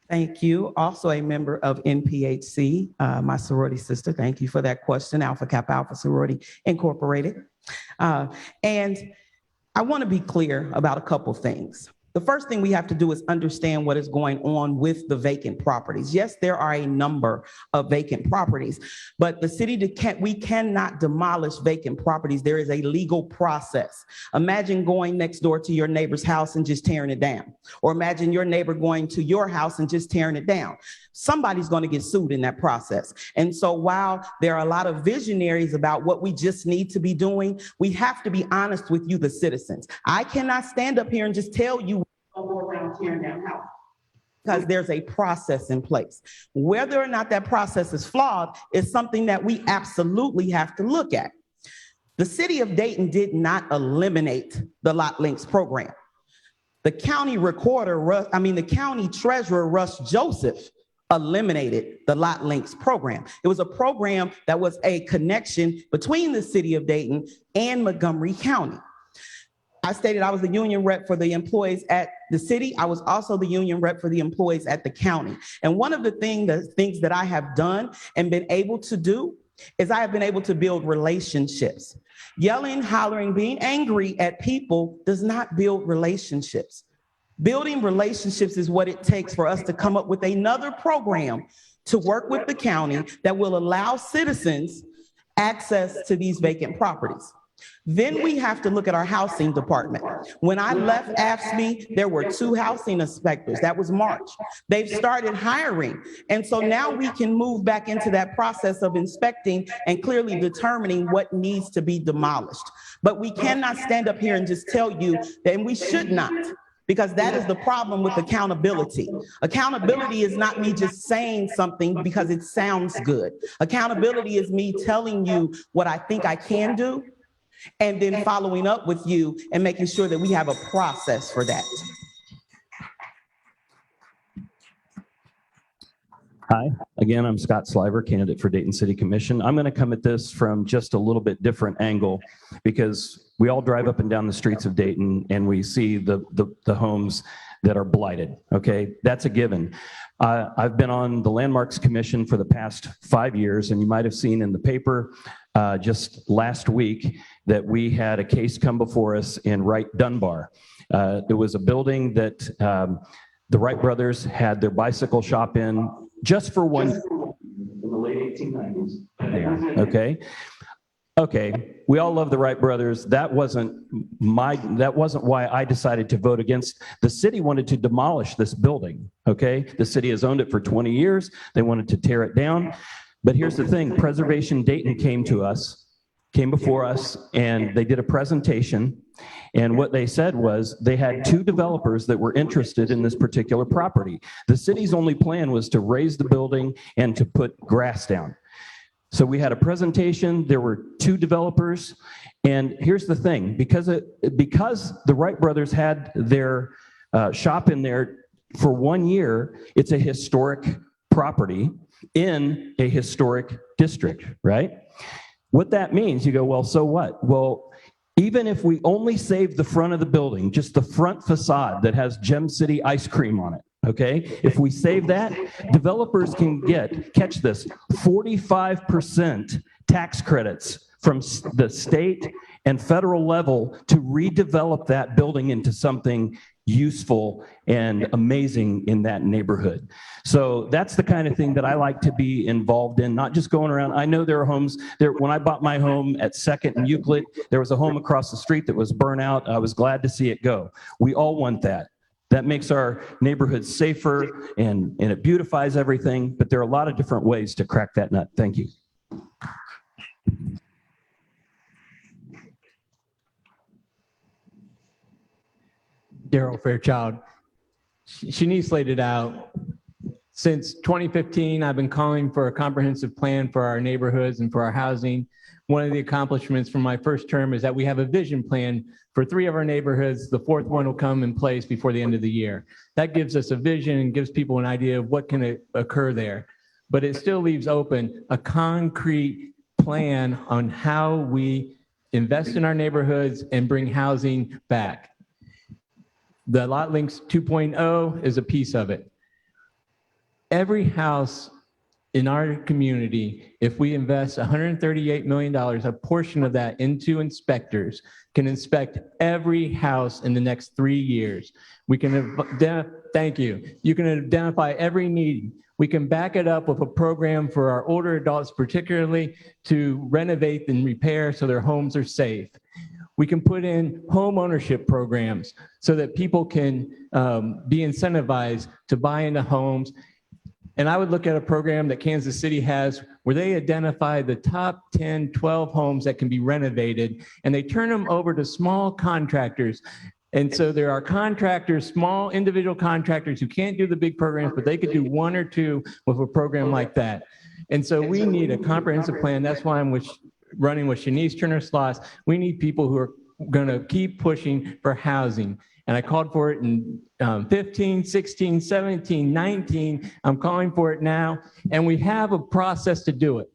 Thank you. Also a member of NPHC, my sorority sister. Thank you for that question, Alpha Kappa Alpha Sorority Incorporated. And I want to be clear about a couple things. The first thing we have to do is understand what is going on with the vacant properties. Yes, there are a number of vacant properties, but the city we cannot demolish vacant properties. There is a legal process. Imagine going next door to your neighbor's house and just tearing it down. Or imagine your neighbor going to your house and just tearing it down. Somebody's going to get sued in that process. And so while there are a lot of visionaries about what we just need to be doing, we have to be honest with you, the citizens. I cannot stand up here and just tell you don't go around tearing down houses, because there's a process in place. Whether or not that process is flawed is something that we absolutely have to look at. The city of Dayton did not eliminate the lot links program. The county the county treasurer, Russ Joseph, eliminated the lot links program. It was a program that was a connection between the city of Dayton and Montgomery County. I stated I was the union rep for the employees at the city. I was also the union rep for the employees at the county. And one of the things that I have done and been able to do is I have been able to build relationships. Yelling, hollering, being angry at people does not build relationships. Building relationships is what it takes for us to come up with another program to work with the county that will allow citizens access to these vacant properties. Then we have to look at our housing department. When I left AFSCME, there were 2 housing inspectors. That was March. They've started hiring. And so now we can move back into that process of inspecting and clearly determining what needs to be demolished. But we cannot stand up here and just tell you that, and we should not, because that is the problem with accountability. Accountability is not me just saying something because it sounds good. Accountability is me telling you what I think I can do, and then following up with you and making sure that we have a process for that. Hi, again, I'm Scott Sliver, candidate for Dayton City Commission. I'm going to come at this from just a little bit different angle, because we all drive up and down the streets of Dayton and we see the homes that are blighted, okay? That's a given. I've been on the Landmarks Commission for the past 5 years, and you might have seen in the paper just last week that we had a case come before us in Wright Dunbar. It was a building that the Wright brothers had their bicycle shop in just for 1 year. In the late 1890s. Okay. Okay, we all love the Wright brothers. That wasn't why I decided to vote against. The city wanted to demolish this building, okay? The city has owned it for 20 years. They wanted to tear it down. But here's the thing, Preservation Dayton came before us, and they did a presentation. And what they said was they had 2 developers that were interested in this particular property. The city's only plan was to raise the building and to put grass down. So we had a presentation, there were 2 developers, and here's the thing, because the Wright brothers had their shop in there for 1 year, it's a historic property in a historic district, right? What that means, you go, well, so what? Well, even if we only save the front of the building, just the front facade that has Gem City ice cream on it, okay? If we save that, developers can catch this, 45% tax credits from the state and federal level to redevelop that building into something useful and amazing in that neighborhood. So that's the kind of thing that I like to be involved in, not just going around. I know there are homes there. When I bought my home at 2nd and Euclid, there was a home across the street that was burnt out. I was glad to see it go. We all want that. That makes our neighborhoods safer and it beautifies everything, but there are a lot of different ways to crack that nut. Thank you. Daryl Fairchild. Shanice laid it out. Since 2015, I've been calling for a comprehensive plan for our neighborhoods and for our housing. One of the accomplishments from my first term is that we have a vision plan for 3 of our neighborhoods. The 4th one will come in place before the end of the year. That gives us a vision and gives people an idea of what can occur there. But it still leaves open a concrete plan on how we invest in our neighborhoods and bring housing back. The Lot Links 2.0 is a piece of it. Every house in our community, if we invest $138 million, a portion of that into inspectors, can inspect every house in the next 3 years. We can, thank you. You can identify every need. We can back it up with a program for our older adults, particularly to renovate and repair so their homes are safe. We can put in home ownership programs so that people can be incentivized to buy into homes. And I would look at a program that Kansas City has where they identify the top 10, 12 homes that can be renovated, and they turn them over to small contractors. And so there are contractors, small individual contractors who can't do the big programs, but they could do one or two with a program like that. And so we need a comprehensive plan. That's why I'm running with Shanice Turner-Sloss. We need people who are going to keep pushing for housing. And I called for it in 15, 16, 17, 19. I'm calling for it now. And we have a process to do it.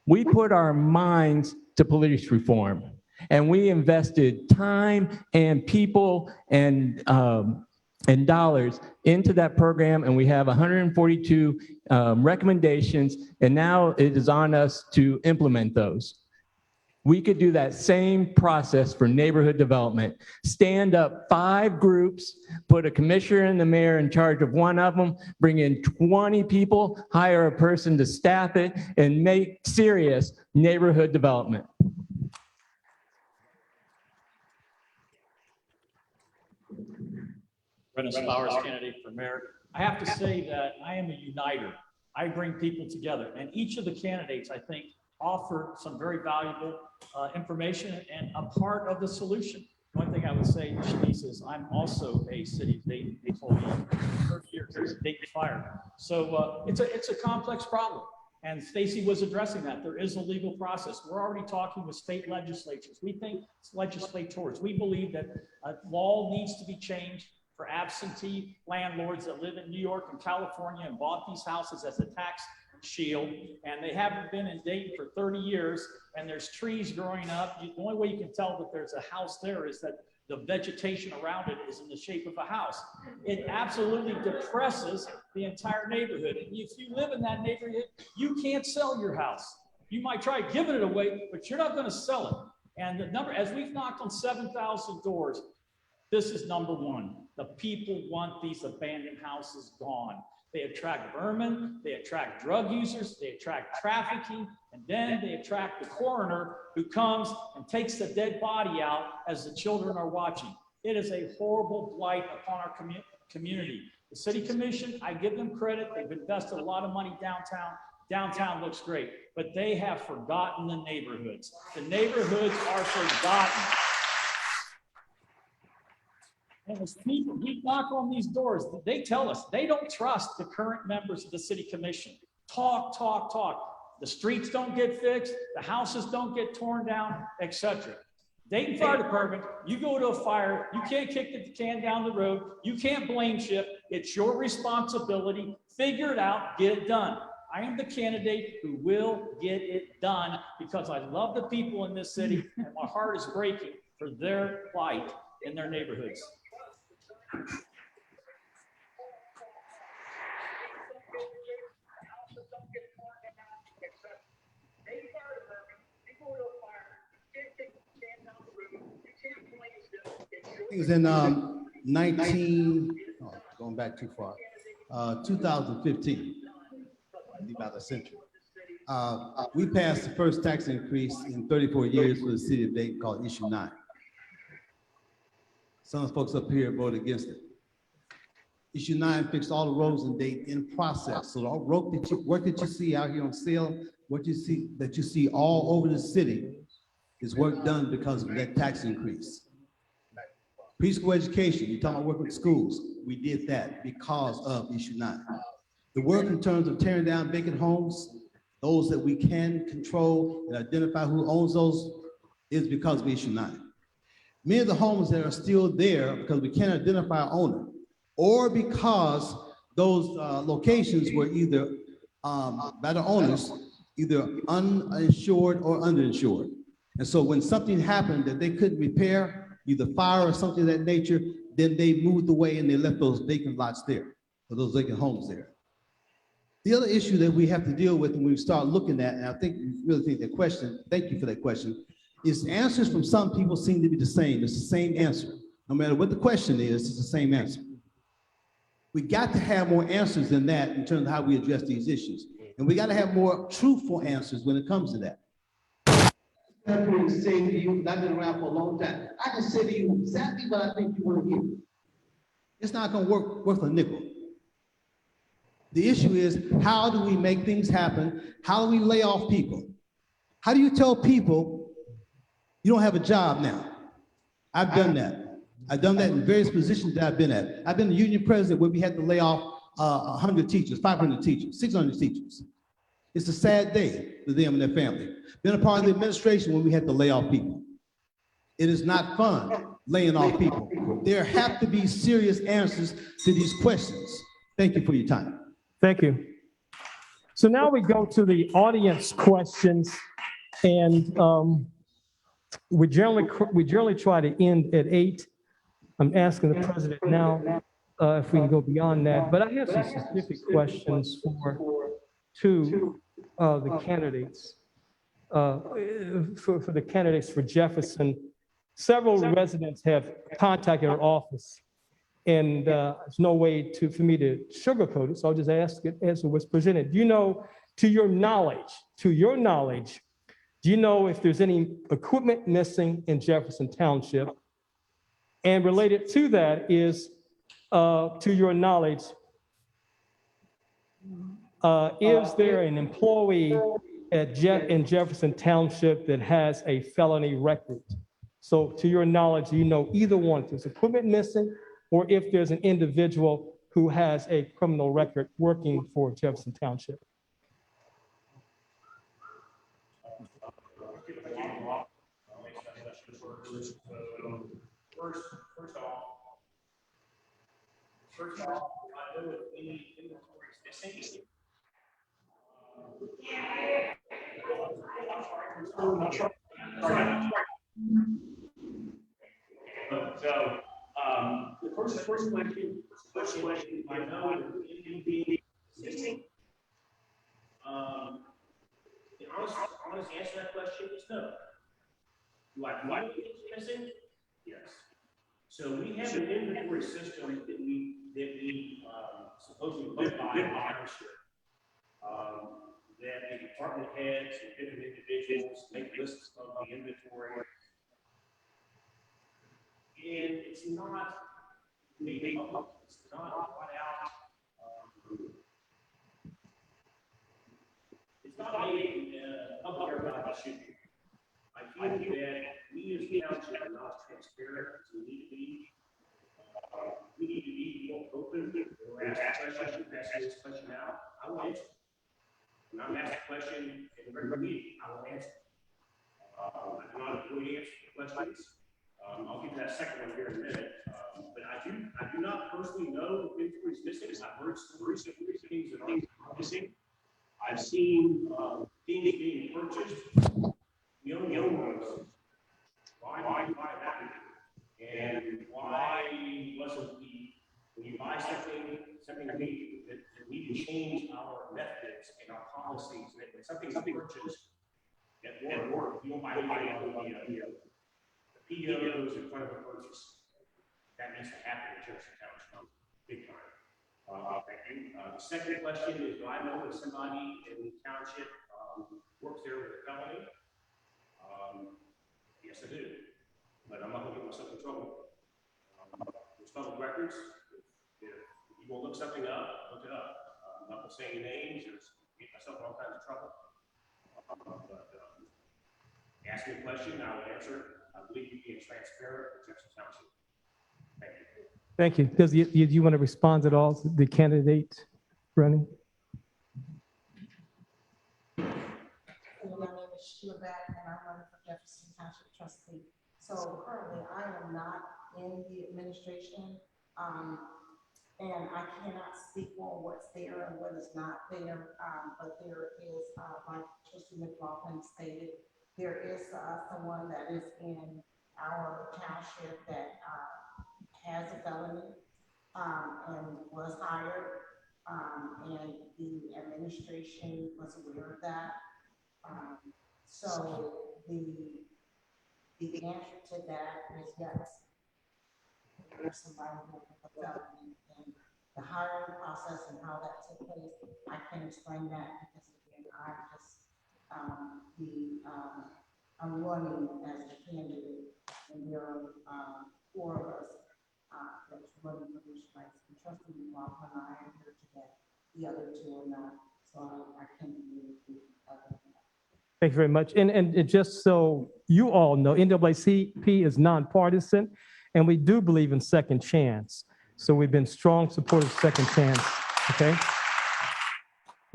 We put our minds to police reform. And we invested time and people and dollars into that program, and we have 142 recommendations, and now it is on us to implement those. We could do that same process for neighborhood development. Stand up 5 groups, put a commissioner and the mayor in charge of one of them, bring in 20 people, hire a person to staff it, and make serious neighborhood development. Brendan Flowers, candidate for mayor. I have to say that I am a uniter. I bring people together, and each of the candidates, I think, offer some very valuable information and a part of the solution. One thing I would say, Shanice, is I'm also a city of Dayton employee, 30 years as Dayton Fire. So it's a complex problem. And Stacy was addressing that. There is a legal process. We're already talking with state legislatures. We think legislators. We believe that a law needs to be changed for absentee landlords that live in New York and California and bought these houses as a tax shield, and they haven't been in Dayton for 30 years, and there's trees growing up. The only way you can tell that there's a house there is that the vegetation around it is in the shape of a house. It absolutely depresses the entire neighborhood. And if you live in that neighborhood, you can't sell your house. You might try giving it away, but you're not going to sell it. And the number, as we've knocked on 7,000 doors, this is number one. The people want these abandoned houses gone. They attract vermin, they attract drug users, they attract trafficking, and then they attract the coroner who comes and takes the dead body out as the children are watching. It is a horrible blight upon our community. The city commission, I give them credit. They've invested a lot of money downtown. Downtown looks great, but they have forgotten the neighborhoods. The neighborhoods are forgotten. And as people, we knock on these doors, they tell us they don't trust the current members of the city commission. Talk, talk, talk. The streets don't get fixed, the houses don't get torn down, etc. Dayton Fire Department, you go to a fire, you can't kick the can down the road, you can't blame shift. It's your responsibility. Figure it out, get it done. I am the candidate who will get it done because I love the people in this city and my heart is breaking for their plight in their neighborhoods. It was in going back too far, 2015, about a century. We passed the first tax increase in 34 years for the city of Dayton called Issue 9. Some folks up here voted against it. Issue 9 fixed all the roads in Dayton in process. So all work that you see out here on sale, what you see all over the city is work done because of that tax increase. Preschool education, you're talking about working with schools. We did that because of Issue 9. The work in terms of tearing down vacant homes, those that we can control and identify who owns those, is because of Issue 9. Many of the homes that are still there because we can't identify an owner, or because those locations were either by the owners, either uninsured or underinsured. And so when something happened that they couldn't repair, either fire or something of that nature, then they moved away and they left those vacant lots there, or those vacant homes there. The other issue that we have to deal with when we start looking at, and I think you really think that question, thank you for that question, is answers from some people seem to be the same. It's the same answer. No matter what the question is, it's the same answer. We got to have more answers than that in terms of how we address these issues. And we got to have more truthful answers when it comes to that. I'm going to say to you, I've been around for a long time. I can say to you exactly what I think you want to hear. It's not going to work worth a nickel. The issue is, how do we make things happen? How do we lay off people? How do you tell people you don't have a job now? I've done that. I've done that in various positions that I've been at. I've been the union president when we had to lay off 100 teachers, 500 teachers, 600 teachers. It's a sad day for them and their family. Been a part of the administration when we had to lay off people. It is not fun laying off people. There have to be serious answers to these questions. Thank you for your time. Thank you. So now we go to the audience questions, and we generally try to end at 8. I'm asking the president now if we can go beyond that, but I have some specific questions for two of the candidates. For the candidates for Jefferson, several residents have contacted our office, and there's no way for me to sugarcoat it, so I'll just ask it as it was presented. Do you know, to your knowledge, do you know if there's any equipment missing in Jefferson Township? And related to that is, to your knowledge, is there an employee in Jefferson Township that has a felony record? So to your knowledge, do you know either one, if there's equipment missing or if there's an individual who has a criminal record working for Jefferson Township? First off, I know if any inventory is missing. So, the first question, I know if anything is missing. The honest answer to that question is no. Do I know if it's missing? Yes. So we have an inventory system that we supposedly live by in the township. That the department heads and different individuals make lists of the inventory. And it's not made public, it's not brought out. It's not made public about it should be. I feel that we as a township are not as transparent as we need to be. We need to be more open. We're asking questions, this question now. I will answer. When I'm asked a question in the regular meeting, I will answer. I do not really answer questions. I'll give you that second one here in a minute. But I do not personally know if inventory is missing. I've heard stories of things that are missing. I've seen things being purchased. We only own those. Why buy that? And why wasn't when you buy something that we need to change our methods and our policies, and if something's purchased at work, you don't buy anything on the POs in front of a purchase. That needs to happen in Jefferson Township, big time. Thank you. The second question is, do I know if somebody in the township works there with a felony? Yes, I do. But I'm not going to get myself in trouble. There's public records. If you want to look something up, look it up. I'm not going to say any names or get myself in all kinds of trouble. But ask me a question, I will answer. I believe you being transparent with Jefferson Township. Thank you. Thank you. Does you want to respond at all to the candidate running? My name is Sheila Back, and I'm running for Jefferson Township trustee. So currently, I am not in the administration, and I cannot speak on what's there and what is not there. But there is, like Trustee McLaughlin stated, there is someone that is in our township that has a felony and was hired And the administration was aware of that. So the answer to that is yes. There's somebody who will fulfill and the hiring process and how that took place. I can explain that because again, I'm running as a candidate and there are 4 of us that's running for this place. And trust me, while when I am here today, the other 2 are not. So I can't really do other than that. Thank you very much. And just so you all know, NAACP is nonpartisan, and we do believe in second chance. So we've been strong supporters of second chance, okay?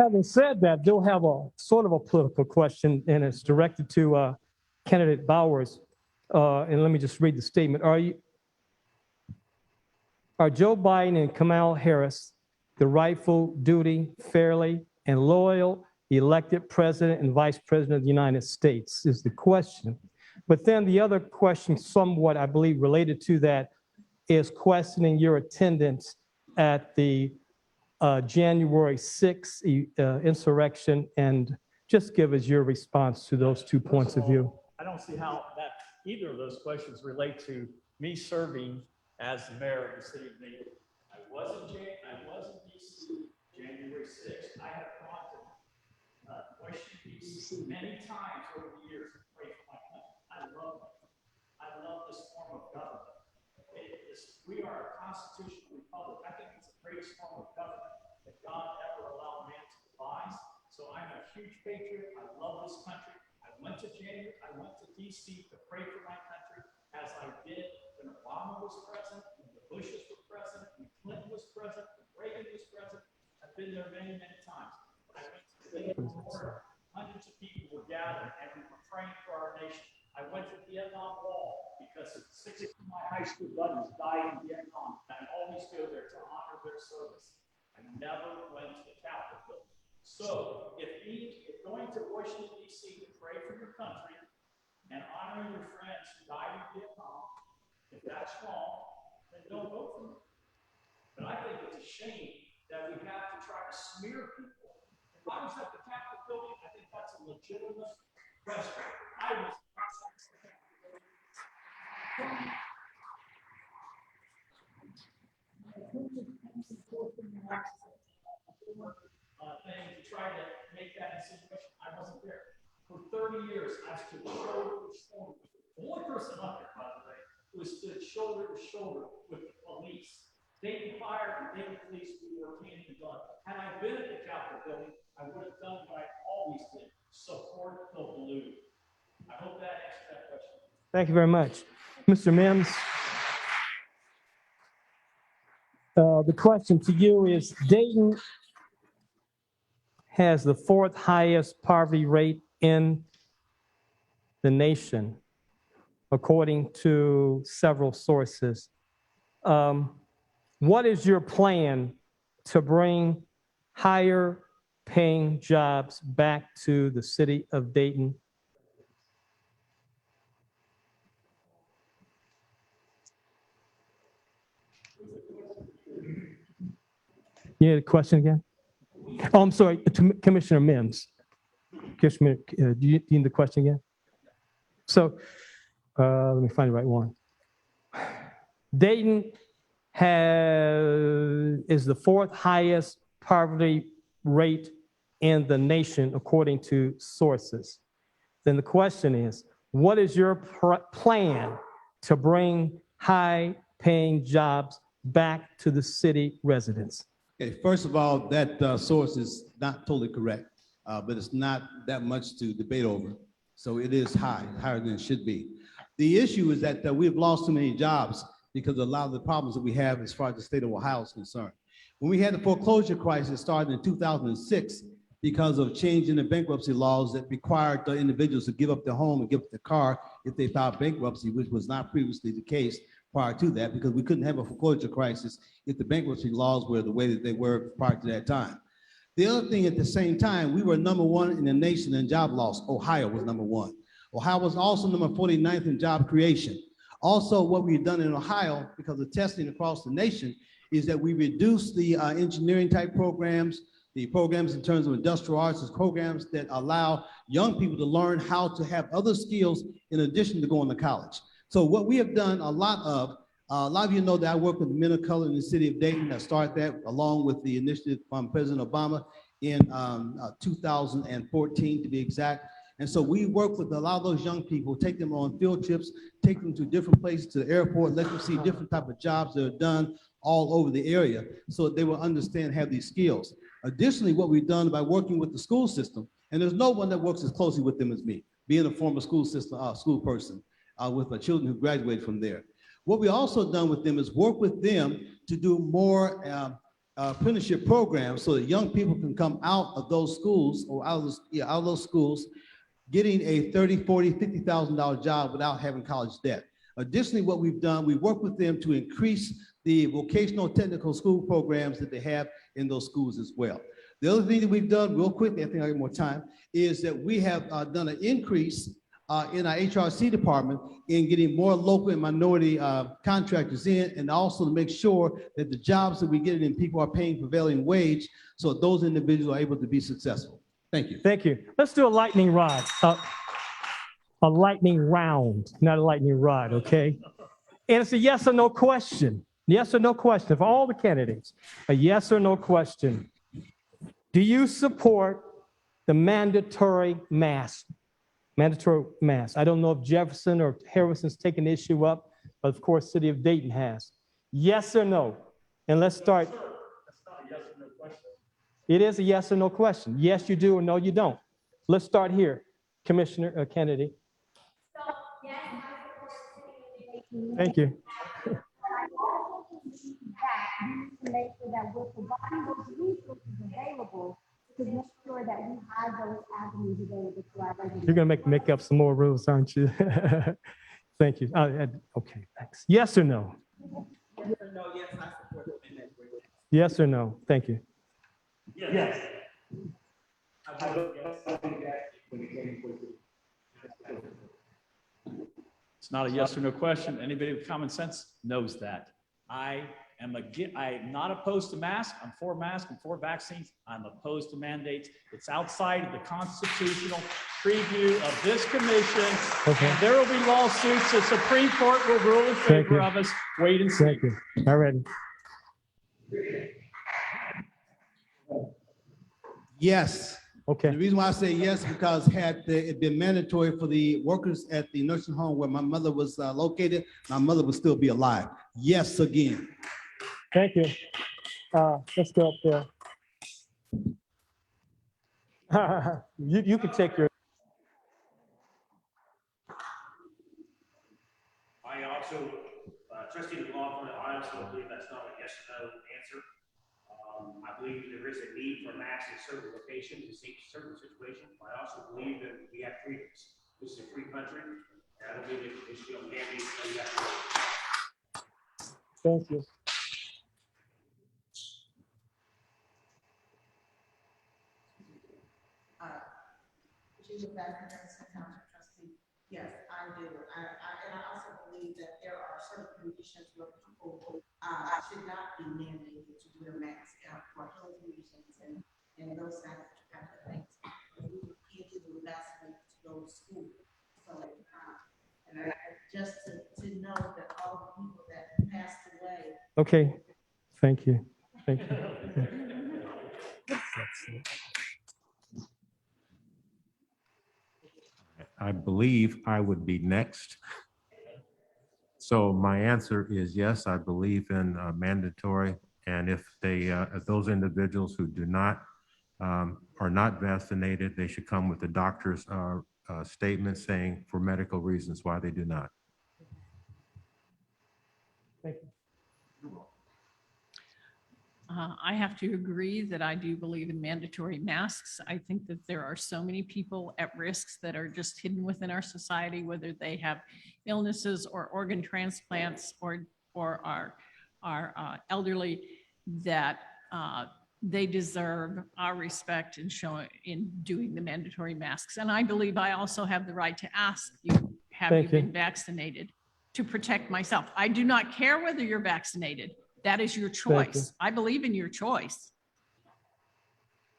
Having said that, they'll have a sort of a political question, and it's directed to candidate Bowers. And let me just read the statement. Are Joe Biden and Kamala Harris the rightful, duty, fairly, and loyal elected president and vice president of the United States is the question. But then the other question, somewhat, I believe, related to that is questioning your attendance at the January 6th insurrection, and just give us your response to those 2 points of view. I don't see how that either of those questions relate to me serving as the mayor of the city of Dayton. I was in DC January 6th. I have gone to Washington, DC many times over the years to pray for my country. I love this form of government. We are a constitutional republic. I think it's the greatest form of government that God ever allowed man to devise. So I'm a huge patriot. I love this country. I went to DC to pray for my country, as I did when Obama was president, when the Bushes were president, when Clinton was president, when Reagan was president. I've been there many, many times. I went to the Dayton border. Hundreds of people were gathered, and we were praying for our nation. I went to the Vietnam Wall because 6 of my high school buddies died in Vietnam. And I always go there to honor their service. I never went to the Capitol building. So if going to Washington, D.C. to pray for your country and honoring your friends who died in Vietnam, if that's wrong, then don't vote for me. But I think it's a shame that we have to try to smear people. If I was at the Capitol building, I think that's a legitimate question. I was thing to try to make that insinuation. I wasn't there. For 30 years, I stood shoulder to shoulder. The only person up there, by the way, who stood shoulder to shoulder with the police. Dayton Fire and Dayton Police, we were hand in glove. Had I been at the Capitol building, I would have done what I always did, support the blue. I hope that answers that question. Thank you very much. Mr. Mims. The question to you is, Dayton has the 4th highest poverty rate in the nation, according to several sources. What is your plan to bring higher paying jobs back to the city of Dayton? You had a question again? Oh, I'm sorry, Commissioner Mims. Commissioner, do you need the question again? So let me find the right one. Dayton is the 4th highest poverty rate in the nation, according to sources. Then the question is, what is your plan to bring high-paying jobs back to the city residents? Okay, first of all, that source is not totally correct, but it's not that much to debate over. So it is higher than it should be. The issue is that we've lost too many jobs because of a lot of the problems that we have as far as the state of Ohio is concerned. When we had the foreclosure crisis started in 2006 because of change in the bankruptcy laws that required the individuals to give up their home and give up their car if they filed bankruptcy, which was not previously the case prior to that, because we couldn't have a foreclosure crisis if the bankruptcy laws were the way that they were prior to that time. The other thing, at the same time, we were #1 in the nation in job loss. Ohio was #1. Ohio was also number 49th in job creation. Also, what we've done in Ohio, because of testing across the nation, is that we reduced the engineering type programs, the programs in terms of industrial arts, as programs that allow young people to learn how to have other skills in addition to going to college. So what we have done a lot of you know that I work with the Men of Color in the city of Dayton. I started that along with the initiative from President Obama in 2014 to be exact. And so we work with a lot of those young people, take them on field trips, take them to different places, to the airport, let them see different type of jobs that are done all over the area so that they will understand, have these skills. Additionally, what we've done by working with the school system, and there's no one that works as closely with them as me, being a former school person with my children who graduated from there. What we also done with them is work with them to do more apprenticeship programs so that young people can come out of those schools or out of those schools getting a $30,000, $40,000, $50,000 job without having college debt. Additionally, what we've done, we work with them to increase the vocational technical school programs that they have in those schools as well. The other thing that we've done real quickly, I think I have more time, is that we have done an increase in our HRC department in getting more local and minority contractors in, and also to make sure that the jobs that we get in, people are paying prevailing wage so those individuals are able to be successful. Thank you. Thank you. Let's do a lightning rod. A lightning round, not a lightning rod, okay? And it's a yes or no question. Yes or no question for all the candidates. A yes or no question. Do you support the mandatory mask? Mandatory mask. I don't know if Jefferson or Harrison's taken the issue up, but of course, City of Dayton has. Yes or no? And let's start. It is a yes or no question. Yes, you do, or no, you don't. Let's start here. Commissioner Kennedy. Thank you. To make sure that we're providing those resources available to make sure that we have those avenues available to our residents. You're going to make up some more rules, aren't you? Thank you. Okay, thanks. Yes or no? Yes or no, yes, I support the amendment. Yes or no? Thank you. Yes. It's not a yes or no question. Anybody with common sense knows that. I am not opposed to masks. I'm for masks. I'm for vaccines. I'm opposed to mandates. It's outside of the constitutional preview of this commission. Okay. And there will be lawsuits. The Supreme Court will rule in favor of us. Wait and see. Thank you. All right. Yes. Okay. The reason why I say yes, because had it been mandatory for the workers at the nursing home where my mother was located, my mother would still be alive. Yes, again. Thank you. Let's go up there. You can take your. I also, Trustee McLaughlin, I also believe that's not a yes or no answer. I believe there is a need for masks in certain locations, in certain situations. I also believe that we have freedoms. This is a free country, and I don't believe it should be mandated. Thank you. Yes, I do. And I also believe that there are certain conditions where people should not be mandated to wear masks for health reasons and those kind of things. Kids are the last way to go to school. So, and just to know that all the people that passed away. Okay. Thank you. Thank you. I believe I would be next. So my answer is yes, I believe in mandatory. And if those individuals who do not, are not vaccinated, they should come with the doctor's statement saying for medical reasons why they do not. Thank you. I have to agree that I do believe in mandatory masks. I think that there are so many people at risks that are just hidden within our society, whether they have illnesses or organ transplants or are elderly, that they deserve our respect in doing the mandatory masks. And I believe I also have the right to ask you, have you been vaccinated to protect myself. I do not care whether you're vaccinated. That is your choice. I believe in your choice.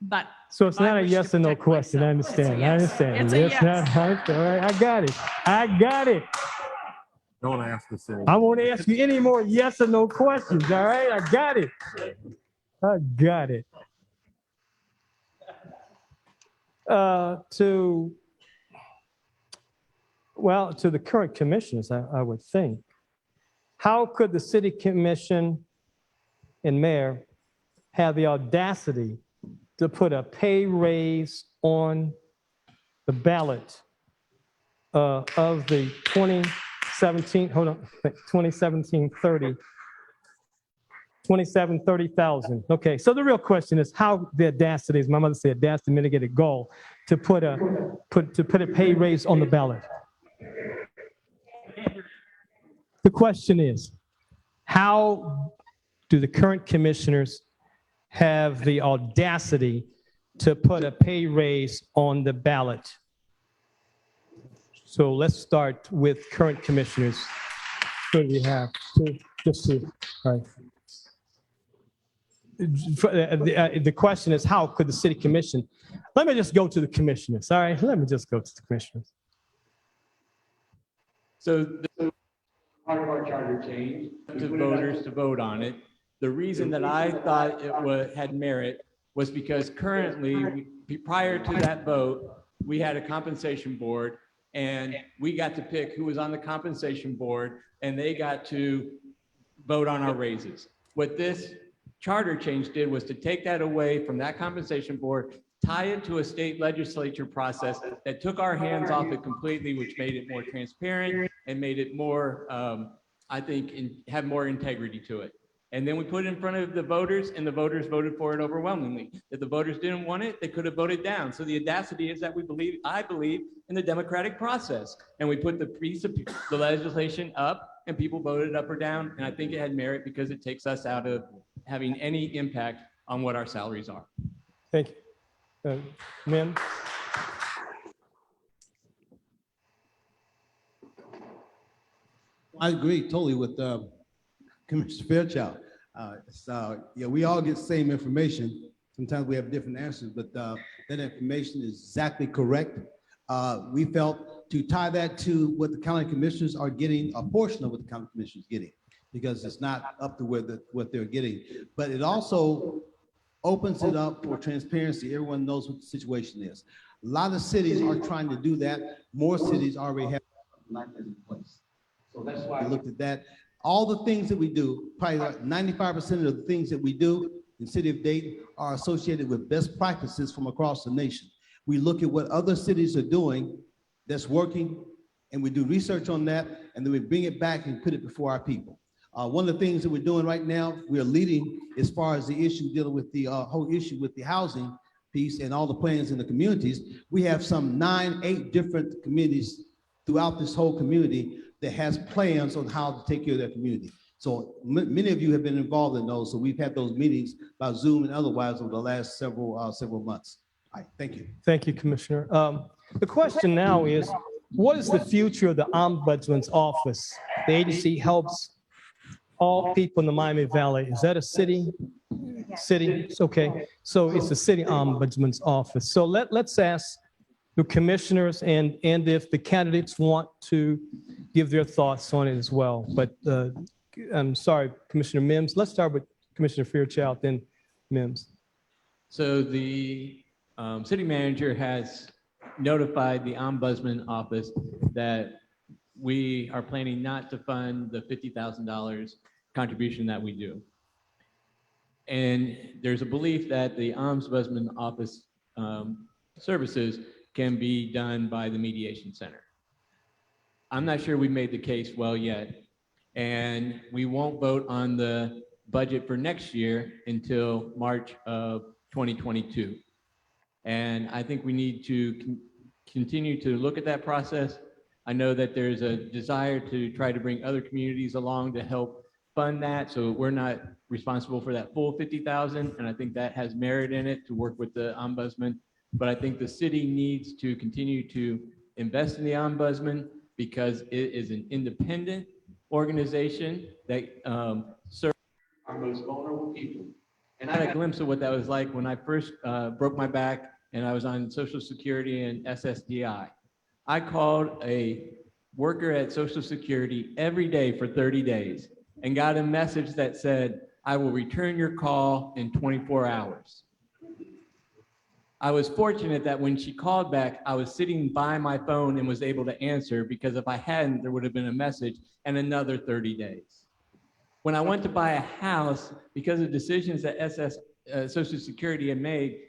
But So it's I not a wish yes to or no protect question. I myself. It's a understand. I yes. understand. It's a Yes, yes. no, all right, I got it. I got it. Don't ask the city. I won't ask you any more yes or no questions. All right, I got it. I got it. To the current commissioners, I would think. How could the city commission and mayor have the audacity to put a pay raise on the ballot of the 2017, hold on, 2017-30, 27-30,000. Okay, so the real question is how the audacity, as my mother said, audacity mitigated goal to put a pay raise on the ballot. The question is, how do the current commissioners have the audacity to put a pay raise on the ballot? So let's start with current commissioners. What do we have? Just two. All right. The question is, how could the city commission? Let me just go to the commissioners. All right, let me just go to the commissioners. So part of our charter change to voters to vote on it. The reason that I thought it had merit was because currently, prior to that vote, we had a compensation board and we got to pick who was on the compensation board and they got to vote on our raises. What this charter change did was to take that away from that compensation board, tie it to a state legislature process that took our hands off it completely, which made it more transparent and made it more, I think, have more integrity to it. And then we put it in front of the voters and the voters voted for it overwhelmingly. If the voters didn't want it, they could have voted down. So the audacity is that I believe in the democratic process. And we put the piece of the legislation up and people voted up or down. And I think it had merit because it takes us out of having any impact on what our salaries are. Thank you. Ma'am? I agree totally with Commissioner Fairchild. Yeah, we all get the same information. Sometimes we have different answers, but that information is exactly correct. We felt to tie that to what the county commissioners are getting, a portion of what the county commissioners are getting, because it's not up to what they're getting. But it also opens it up for transparency. Everyone knows what the situation is. A lot of cities are trying to do that. More cities already have in place. So that's why I looked at that. All the things that we do, probably 95% of the things that we do in the city of Dayton are associated with best practices from across the nation. We look at what other cities are doing that's working, and we do research on that, and then we bring it back and put it before our people. One of the things that we're doing right now, we are leading as far as the issue dealing with the whole issue with the housing piece and all the plans in the communities. We have some 8 different communities throughout this whole community that has plans on how to take care of their community. So many of you have been involved in those. So we've had those meetings by Zoom and otherwise over the last several months. All right, thank you. Thank you, Commissioner. The question now is, what is the future of the Ombudsman's office? The agency helps all people in the Miami Valley. Is that a city? City, okay. So it's the city Ombudsman's office. So let's ask the commissioners and if the candidates want to give their thoughts on it as well. But I'm sorry, Commissioner Mims. Let's start with Commissioner Fairchild, then Mims. So the city manager has notified the Ombudsman office that we are planning not to fund the $50,000 contribution that we do. And there's a belief that the Ombudsman office services can be done by the mediation center. I'm not sure we made the case well yet, and we won't vote on the budget for next year until March of 2022. And I think we need to continue to look at that process. I know that there's a desire to try to bring other communities along to help fund that, so we're not responsible for that full $50,000, and I think that has merit in it to work with the Ombudsman. But I think the city needs to continue to invest in the Ombudsman because it is an independent organization that serves our most vulnerable people. And I had a glimpse of what that was like when I first broke my back and I was on Social Security and SSDI. I called a worker at Social Security every day for 30 days and got a message that said, I will return your call in 24 hours. I was fortunate that when she called back, I was sitting by my phone and was able to answer, because if I hadn't, there would have been a message and another 30 days. When I went to buy a house, because of decisions that Social Security had made,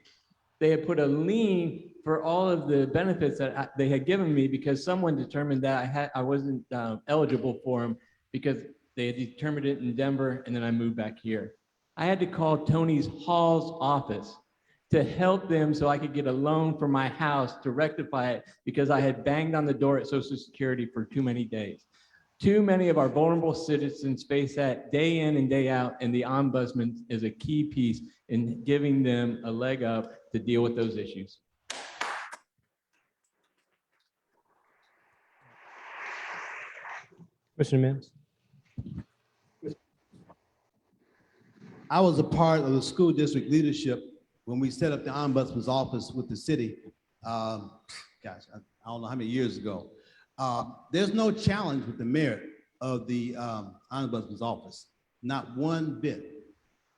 they had put a lien for all of the benefits that they had given me, because someone determined that I wasn't eligible for them, because they had determined it in Denver, and then I moved back here. I had to call Tony's Hall's office to help them so I could get a loan for my house to rectify it, because I had banged on the door at Social Security for too many days. Too many of our vulnerable citizens face that day in and day out, and the ombudsman is a key piece in giving them a leg up to deal with those issues. Commissioner Mims. I was a part of the school district leadership when we set up the ombudsman's office with the city. Gosh, I don't know how many years ago. There's no challenge with the merit of the ombudsman's office, not one bit.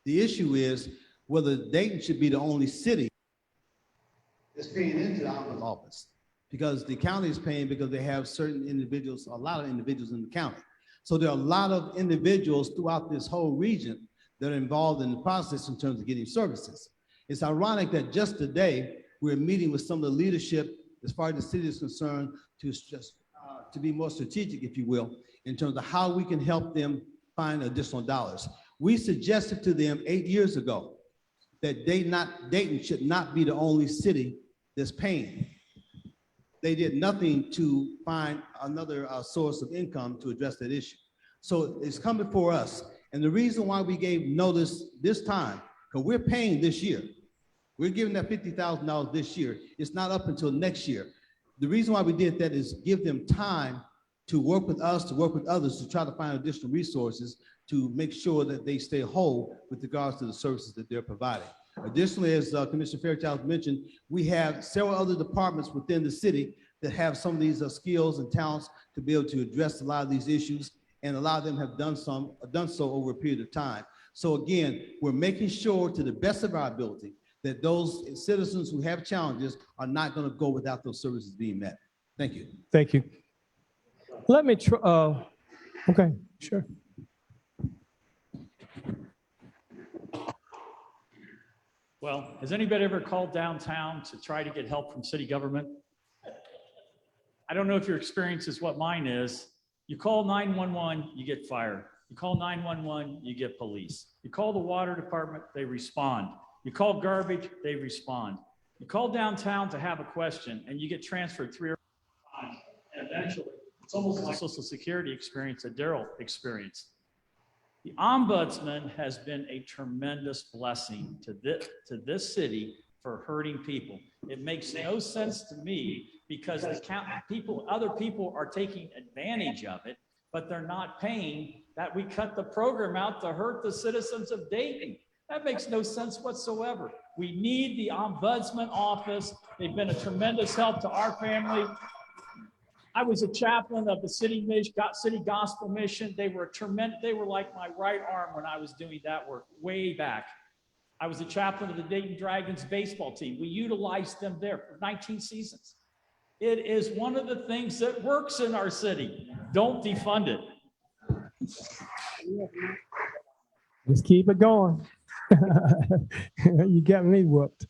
The issue is whether Dayton should be the only city that's paying into the ombudsman's office, because the county is paying because they have certain individuals, a lot of individuals in the county. So there are a lot of individuals throughout this whole region that are involved in the process in terms of getting services. It's ironic that just today we're meeting with some of the leadership as far as the city is concerned to be more strategic, if you will, in terms of how we can help them find additional dollars. We suggested to them 8 years ago that Dayton should not be the only city that's paying. They did nothing to find another source of income to address that issue. So it's come before us. And the reason why we gave notice this time, because we're paying this year. We're giving that $50,000 this year. It's not up until next year. The reason why we did that is give them time to work with us, to work with others, to try to find additional resources to make sure that they stay whole with regards to the services that they're providing. Additionally, as Commissioner Fairchild mentioned, we have several other departments within the city that have some of these skills and talents to be able to address a lot of these issues, and a lot of them have done so over a period of time. So again, we're making sure to the best of our ability that those citizens who have challenges are not going to go without those services being met. Thank you. Thank you. Let me try, okay, sure. Well, has anybody ever called downtown to try to get help from city government? I don't know if your experience is what mine is. You call 911, you get fire. You call 911, you get police. You call the water department, they respond. You call garbage, they respond. You call downtown to have a question and you get transferred 3 or 4 times. And eventually, it's almost like Social Security experience that Daryl experienced. The ombudsman has been a tremendous blessing to this city for hurting people. It makes no sense to me because other people are taking advantage of it, but they're not paying, that we cut the program out to hurt the citizens of Dayton. That makes no sense whatsoever. We need the ombudsman office. They've been a tremendous help to our family. I was a chaplain of the city gospel mission. They were like my right arm when I was doing that work way back. I was a chaplain of the Dayton Dragons baseball team. We utilized them there for 19 seasons. It is one of the things that works in our city. Don't defund it. Just keep it going. You got me whooped.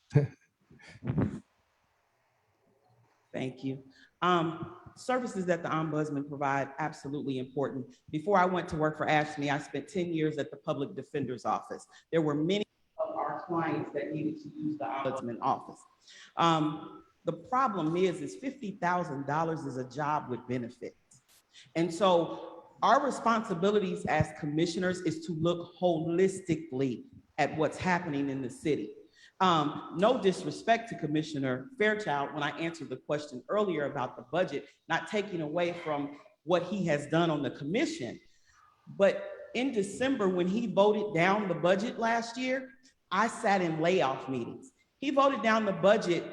Thank you. Services that the ombudsman provide, absolutely important. Before I went to work for AFSCME, I spent 10 years at the public defender's office. There were many of our clients that needed to use the ombudsman office. The problem is $50,000 is a job with benefits. And so our responsibilities as commissioners is to look holistically at what's happening in the city. No disrespect to Commissioner Fairchild when I answered the question earlier about the budget, not taking away from what he has done on the commission. But in December, when he voted down the budget last year, I sat in layoff meetings. He voted down the budget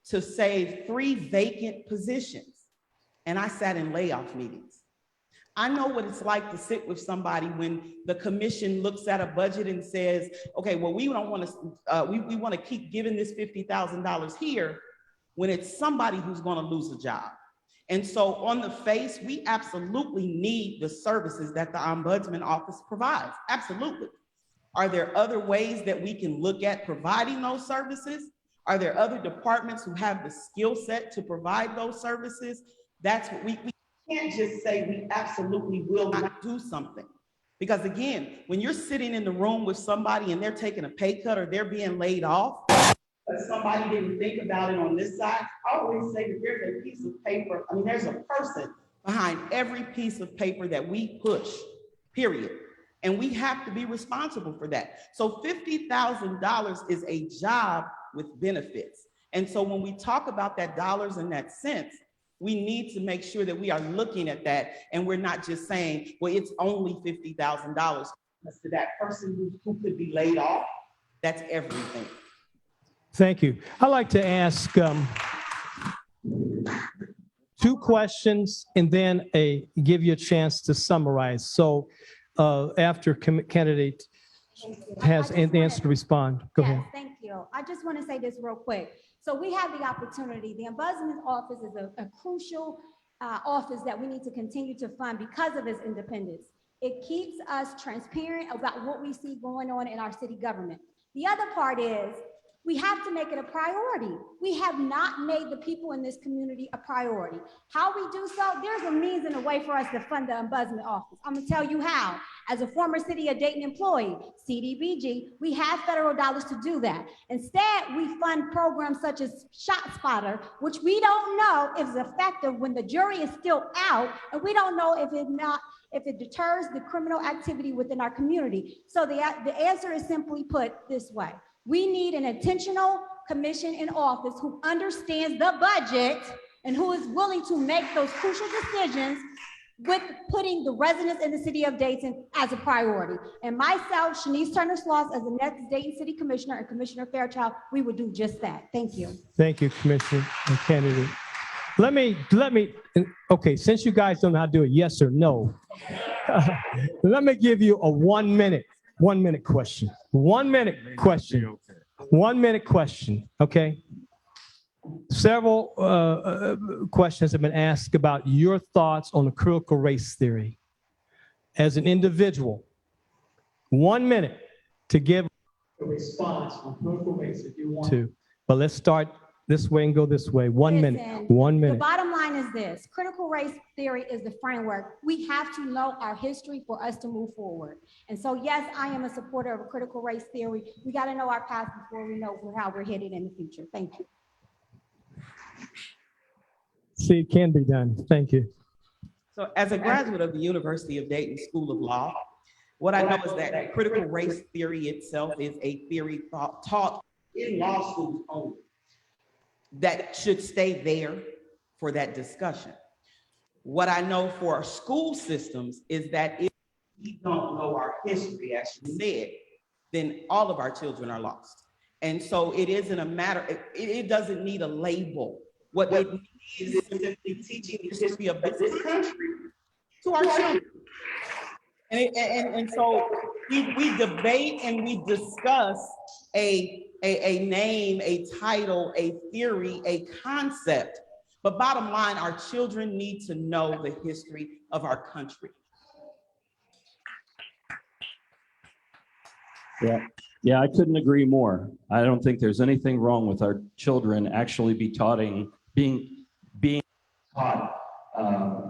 to save 3 vacant positions, and I sat in layoff meetings. I know what it's like to sit with somebody when the commission looks at a budget and says, okay, well, we don't want to, we want to keep giving this $50,000 here when it's somebody who's going to lose a job. And so on the face, we absolutely need the services that the Ombudsman Office provides. Absolutely. Are there other ways that we can look at providing those services? Are there other departments who have the skill set to provide those services? That's what we can't just say we absolutely will not do something. Because again, when you're sitting in the room with somebody and they're taking a pay cut or they're being laid off, but somebody didn't think about it on this side, I always say that there's a piece of paper, I mean, there's a person behind every piece of paper that we push, period. And we have to be responsible for that. So $50,000 is a job with benefits. And so when we talk about that dollars and that cents, we need to make sure that we are looking at that and we're not just saying, well, it's only $50,000. To that person who could be laid off, that's everything. Thank you. I'd like to ask 2 questions and then give you a chance to summarize. So after candidate has an answer to respond, go ahead. Thank you. I just want to say this real quick. So we have the opportunity. The Ombudsman's office is a crucial office that we need to continue to fund because of its independence. It keeps us transparent about what we see going on in our city government. The other part is we have to make it a priority. We have not made the people in this community a priority. How we do so, there's a means and a way for us to fund the Ombudsman office. I'm gonna tell you how. As a former City of Dayton employee, CDBG, we have federal dollars to do that. Instead, we fund programs such as ShotSpotter, which we don't know if it's effective when the jury is still out, and we don't know if it deters the criminal activity within our community. So the answer is simply put this way. We need an intentional commission in office who understands the budget and who is willing to make those crucial decisions with putting the residents in the city of Dayton as a priority. And myself, Shanice Turner-Sloss, as the next Dayton City Commissioner and Commissioner Fairchild, we would do just that. Thank you. Thank you, Commissioner and candidate. Let me, okay, since you guys don't know how to do it, yes or no, let me give you a 1 minute question. 1 minute question. 1 minute question, okay? Several questions have been asked about your thoughts on the critical race theory. As an individual, 1 minute to give A response on critical race if you want. to, but let's start this way and go this way. 1 minute, 1 minute. The bottom line is this: critical race theory is the framework. We have to know our history for us to move forward. And so, yes, I am a supporter of a critical race theory. We got to know our past before we know how we're headed in the future. Thank you. See, it can be done. Thank you. So as a graduate of the University of Dayton School of Law, what I know is that critical race theory itself is a theory taught in law schools only that should stay there for that discussion. What I know for our school systems is that if we don't know our history, as you said, then all of our children are lost. And so it isn't a matter, it doesn't need a label. What it needs is simply teaching the history of this country to our children. And so we debate and we discuss a name, a title, a theory, a concept. But bottom line, our children need to know the history of our country. Yeah, I couldn't agree more. I don't think there's anything wrong with our children actually being taught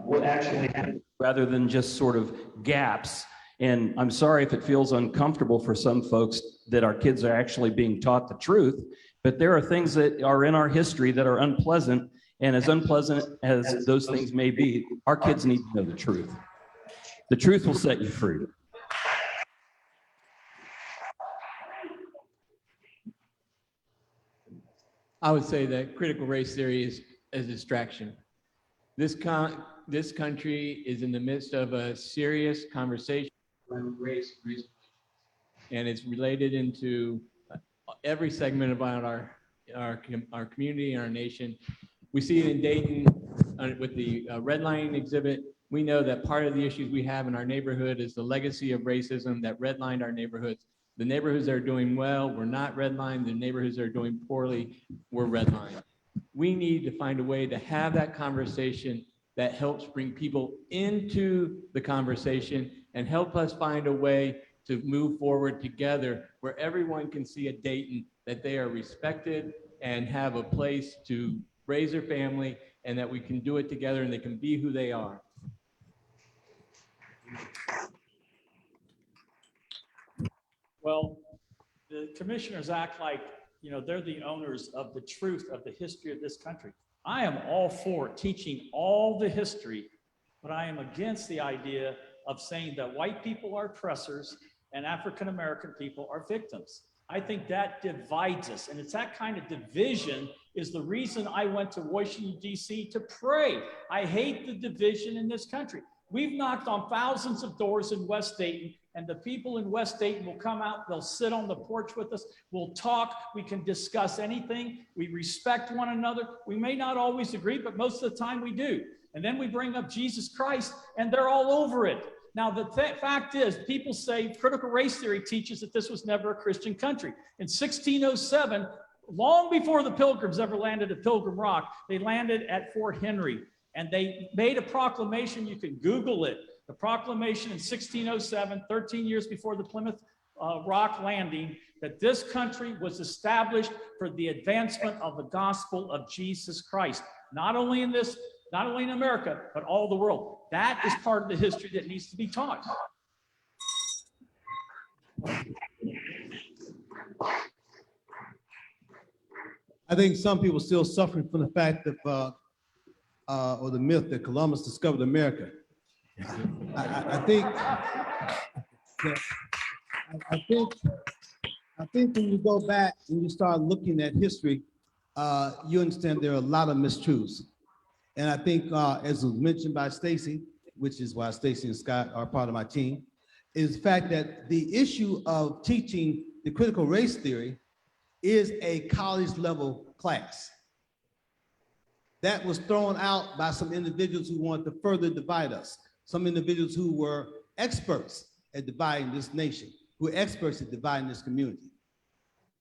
what actually happened, rather than just sort of gaps. And I'm sorry if it feels uncomfortable for some folks that our kids are actually being taught the truth, but there are things that are in our history that are unpleasant. And as unpleasant as those things may be, our kids need to know the truth. The truth will set you free. I would say that critical race theory is a distraction. This country is in the midst of a serious conversation race, and it's related into every segment about our community and our nation. We see it in Dayton with the redlining exhibit. We know that part of the issues we have in our neighborhood is the legacy of racism that redlined our neighborhoods. The neighborhoods that are doing well, we're not redlined. The neighborhoods that are doing poorly, we're redlined. We need to find a way to have that conversation that helps bring people into the conversation and help us find a way to move forward together where everyone can see at Dayton that they are respected and have a place to raise their family, and that we can do it together and they can be who they are. Well, the commissioners act like, you know, they're the owners of the truth of the history of this country. I am all for teaching all the history, but I am against the idea of saying that white people are oppressors and African-American people are victims. I think that divides us, and it's that kind of division is the reason I went to Washington, D.C. to pray. I hate the division in this country. We've knocked on thousands of doors in West Dayton, and the people in West Dayton will come out, they'll sit on the porch with us, we'll talk, we can discuss anything, we respect one another. We may not always agree, but most of the time we do. And then we bring up Jesus Christ, and they're all over it. Now, the fact is, people say critical race theory teaches that this was never a Christian country. In 1607, long before the Pilgrims ever landed at Pilgrim Rock, they landed at Fort Henry, and they made a proclamation. You can Google it. The proclamation in 1607, 13 years before the Plymouth Rock landing, that this country was established for the advancement of the gospel of Jesus Christ, not only in America, but all the world. That is part of the history that needs to be taught. I think some people still suffering from the fact that, or the myth that Columbus discovered America. I think when you go back and you start looking at history, you understand there are a lot of mistruths. And I think, as was mentioned by Stacy, which is why Stacy and Scott are part of my team, is the fact that the issue of teaching the critical race theory is a college level class. That was thrown out by some individuals who wanted to further divide us. Some individuals who were experts at dividing this nation, who were experts at dividing this community.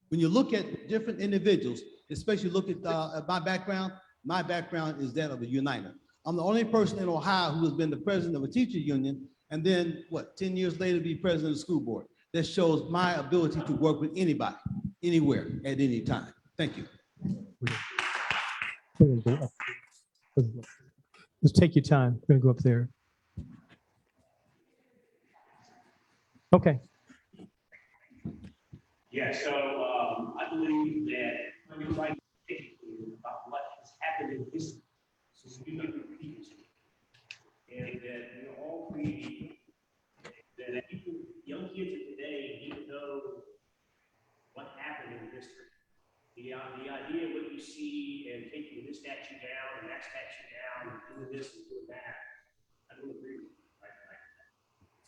When you look at different individuals, especially look at my background is that of a uniter. I'm the only person in Ohio who has been the president of a teacher union, and then 10 years later be president of the school board. That shows my ability to work with anybody, anywhere, at any time. Thank you. Just take your time. We're gonna go up there. Okay. Yeah, so I believe that when you're trying to educate about what has happened in history, so we need to repeat it. And that all we, that people, young kids of today need to know what happened in history. The idea of what you see and taking this statue down and that statue down and doing this and doing that, I don't agree with it.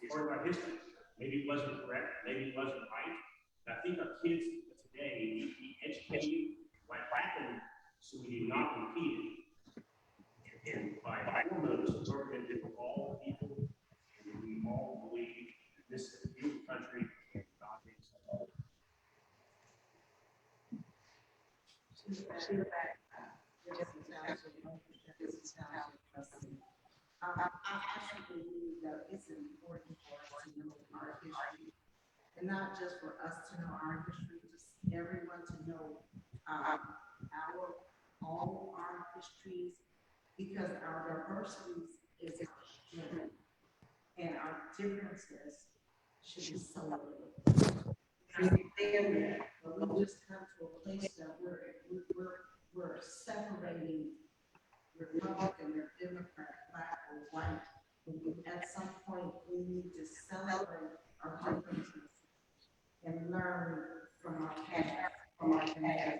It's part of our history. Maybe it wasn't correct, maybe it wasn't right. But I think our kids today need to be educated what happened so we do not repeat it. And by foremost, we're going to do all people, and we all believe that this is a beautiful country and God makes us all. I actually believe that it's important for us to know our history, and not just for us to know our history, just everyone to know all our histories, because our diversities is our strength, and our differences should be celebrated. But we just come to a place that we're separating Republican or Democrat, black or white. At some point, we need to celebrate our differences and learn from our past, from our past.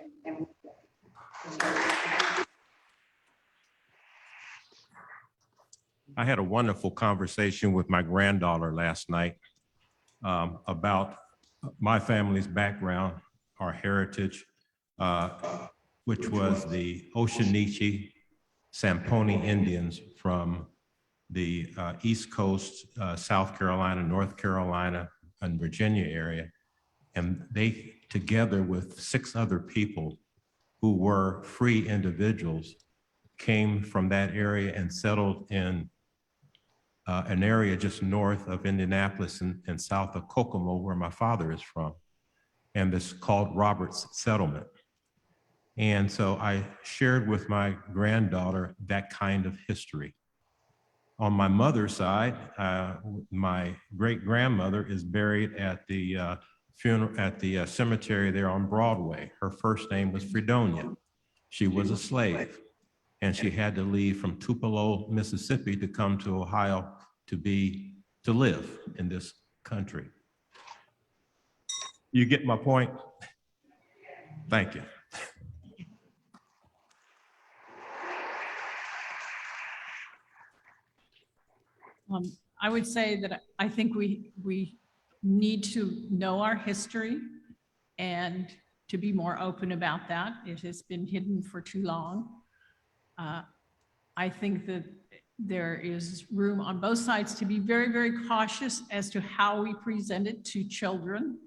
I had a wonderful conversation with my granddaughter last night. about my family's background, our heritage, which was the Oceaniche Samponi Indians from the East Coast, South Carolina, North Carolina, and Virginia area. And they, together with 6 other people who were free individuals, came from that area and settled in an area just north of Indianapolis and south of Kokomo, where my father is from. And this called Roberts Settlement. And so I shared with my granddaughter that kind of history. On my mother's side, my great-grandmother is buried at the cemetery there on Broadway. Her first name was Fredonia. She was a slave, and she had to leave from Tupelo, Mississippi, to come to Ohio to live in this country. You get my point? Thank you. I would say that I think we need to know our history and to be more open about that. It has been hidden for too long. I think that there is room on both sides to be very, very cautious as to how we present it to children,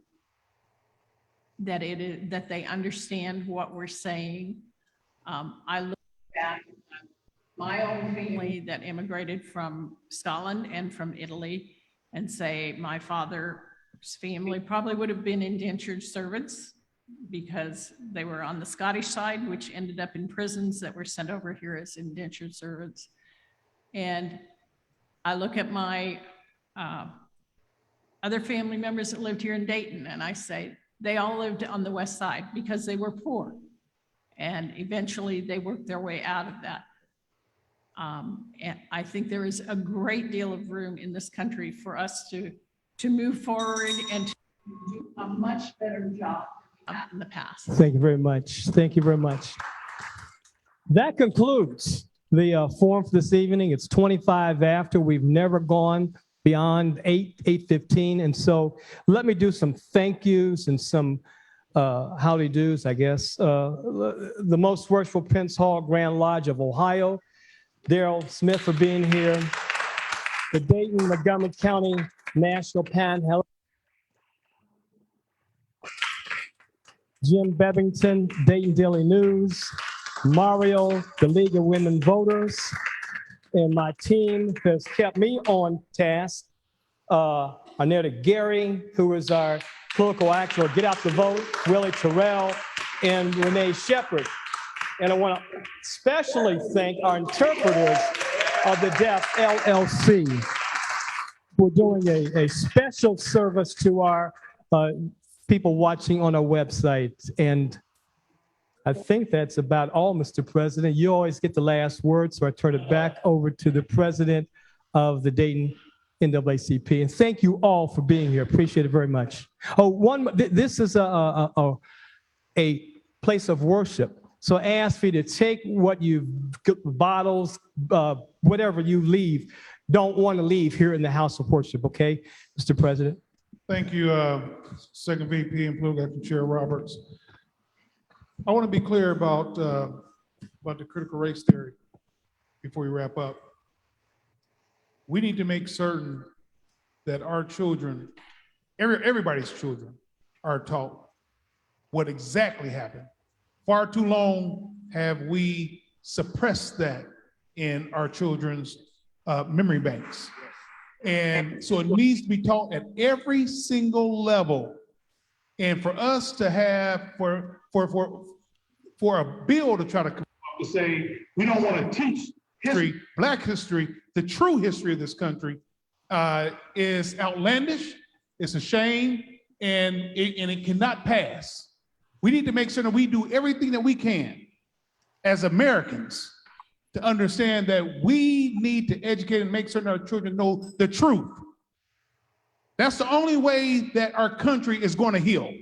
that they understand what we're saying. I look at my own family that immigrated from Scotland and from Italy and say my father's family probably would have been indentured servants because they were on the Scottish side, which ended up in prisons that were sent over here as indentured servants. And I look at my other family members that lived here in Dayton, and I say they all lived on the west side because they were poor. And eventually they worked their way out of that. And I think there is a great deal of room in this country for us to move forward and to do a much better job in the past. Thank you very much. Thank you very much. That concludes the forum for this evening. It's 25 after. We've never gone beyond 8:15. And so let me do some thank yous and some howdy do's, I guess. The Most Worshipful Prince Hall Grand Lodge of Ohio, Daryl Smith for being here. The Dayton Montgomery County National Panhandle, Jim Bevington, Dayton Daily News, Mario, the League of Women Voters, and my team has kept me on task. Arnetta Gary, who is our political actor, Get Out the Vote, Willie Terrell, and Renee Shepard. And I want to especially thank our interpreters of the Deaf LLC for doing a special service to our people watching on our website. And I think that's about all, Mr. President. You always get the last word, so I turn it back over to the president of the Dayton NAACP. And thank you all for being here. Appreciate it very much. Oh, this is a place of worship. So I ask for you to take what bottles, whatever you leave, don't want to leave here in the house of worship, okay, Mr. President? Thank you, Second VP and Political Actor Chair Roberts. I want to be clear about the critical race theory before we wrap up. We need to make certain that our children, everybody's children, are taught what exactly happened. Far too long have we suppressed that in our children's memory banks. And so it needs to be taught at every single level. And for us to have, for a bill to try to come up to say, we don't want to teach history, Black history, the true history of this country, is outlandish, it's a shame, and it cannot pass. We need to make sure that we do everything that we can as Americans to understand that we need to educate and make certain our children know the truth. That's the only way that our country is going to heal.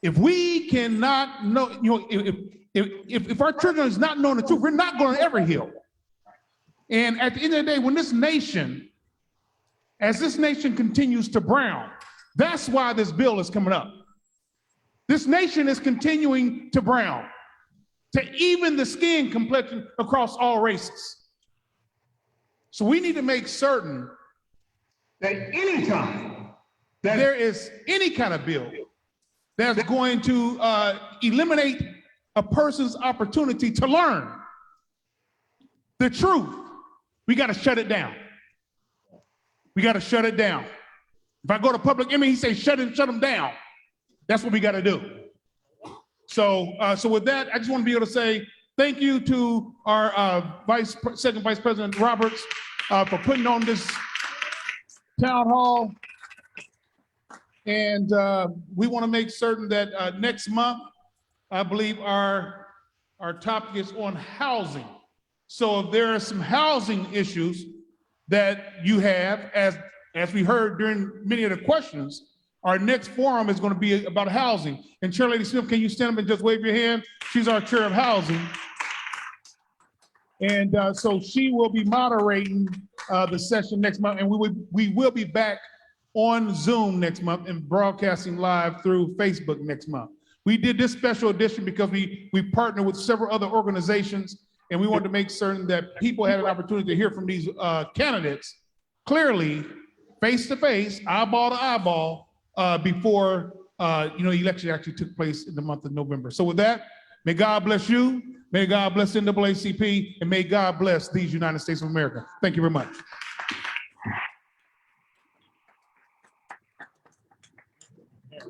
If we cannot know, if our children is not knowing the truth, we're not going to ever heal. And at the end of the day, when this nation as this nation continues to brown. That's why this bill is coming up. This nation is continuing to brown, to even the skin complexion across all races. So we need to make certain that anytime that there is any kind of bill that's going to eliminate a person's opportunity to learn the truth, we got to shut it down. We got to shut it down. If I go to public enemy, he says, shut them down. That's what we got to do. So with that, I just want to be able to say thank you to our Second Vice President Roberts for putting on this town hall. And we want to make certain that next month, I believe our topic is on housing. So if there are some housing issues that you have, as we heard during many of the questions, our next forum is going to be about housing. And Chair Lady Smith, can you stand up and just wave your hand? She's our chair of housing. And so she will be moderating the session next month. And we will be back on Zoom next month and broadcasting live through Facebook next month. We did this special edition because we partnered with several other organizations, and we wanted to make certain that people had an opportunity to hear from these candidates clearly, face to face, eyeball to eyeball, before the election actually took place in the month of November. So with that, may God bless you, may God bless NAACP, and may God bless these United States of America. Thank you very much. Yeah.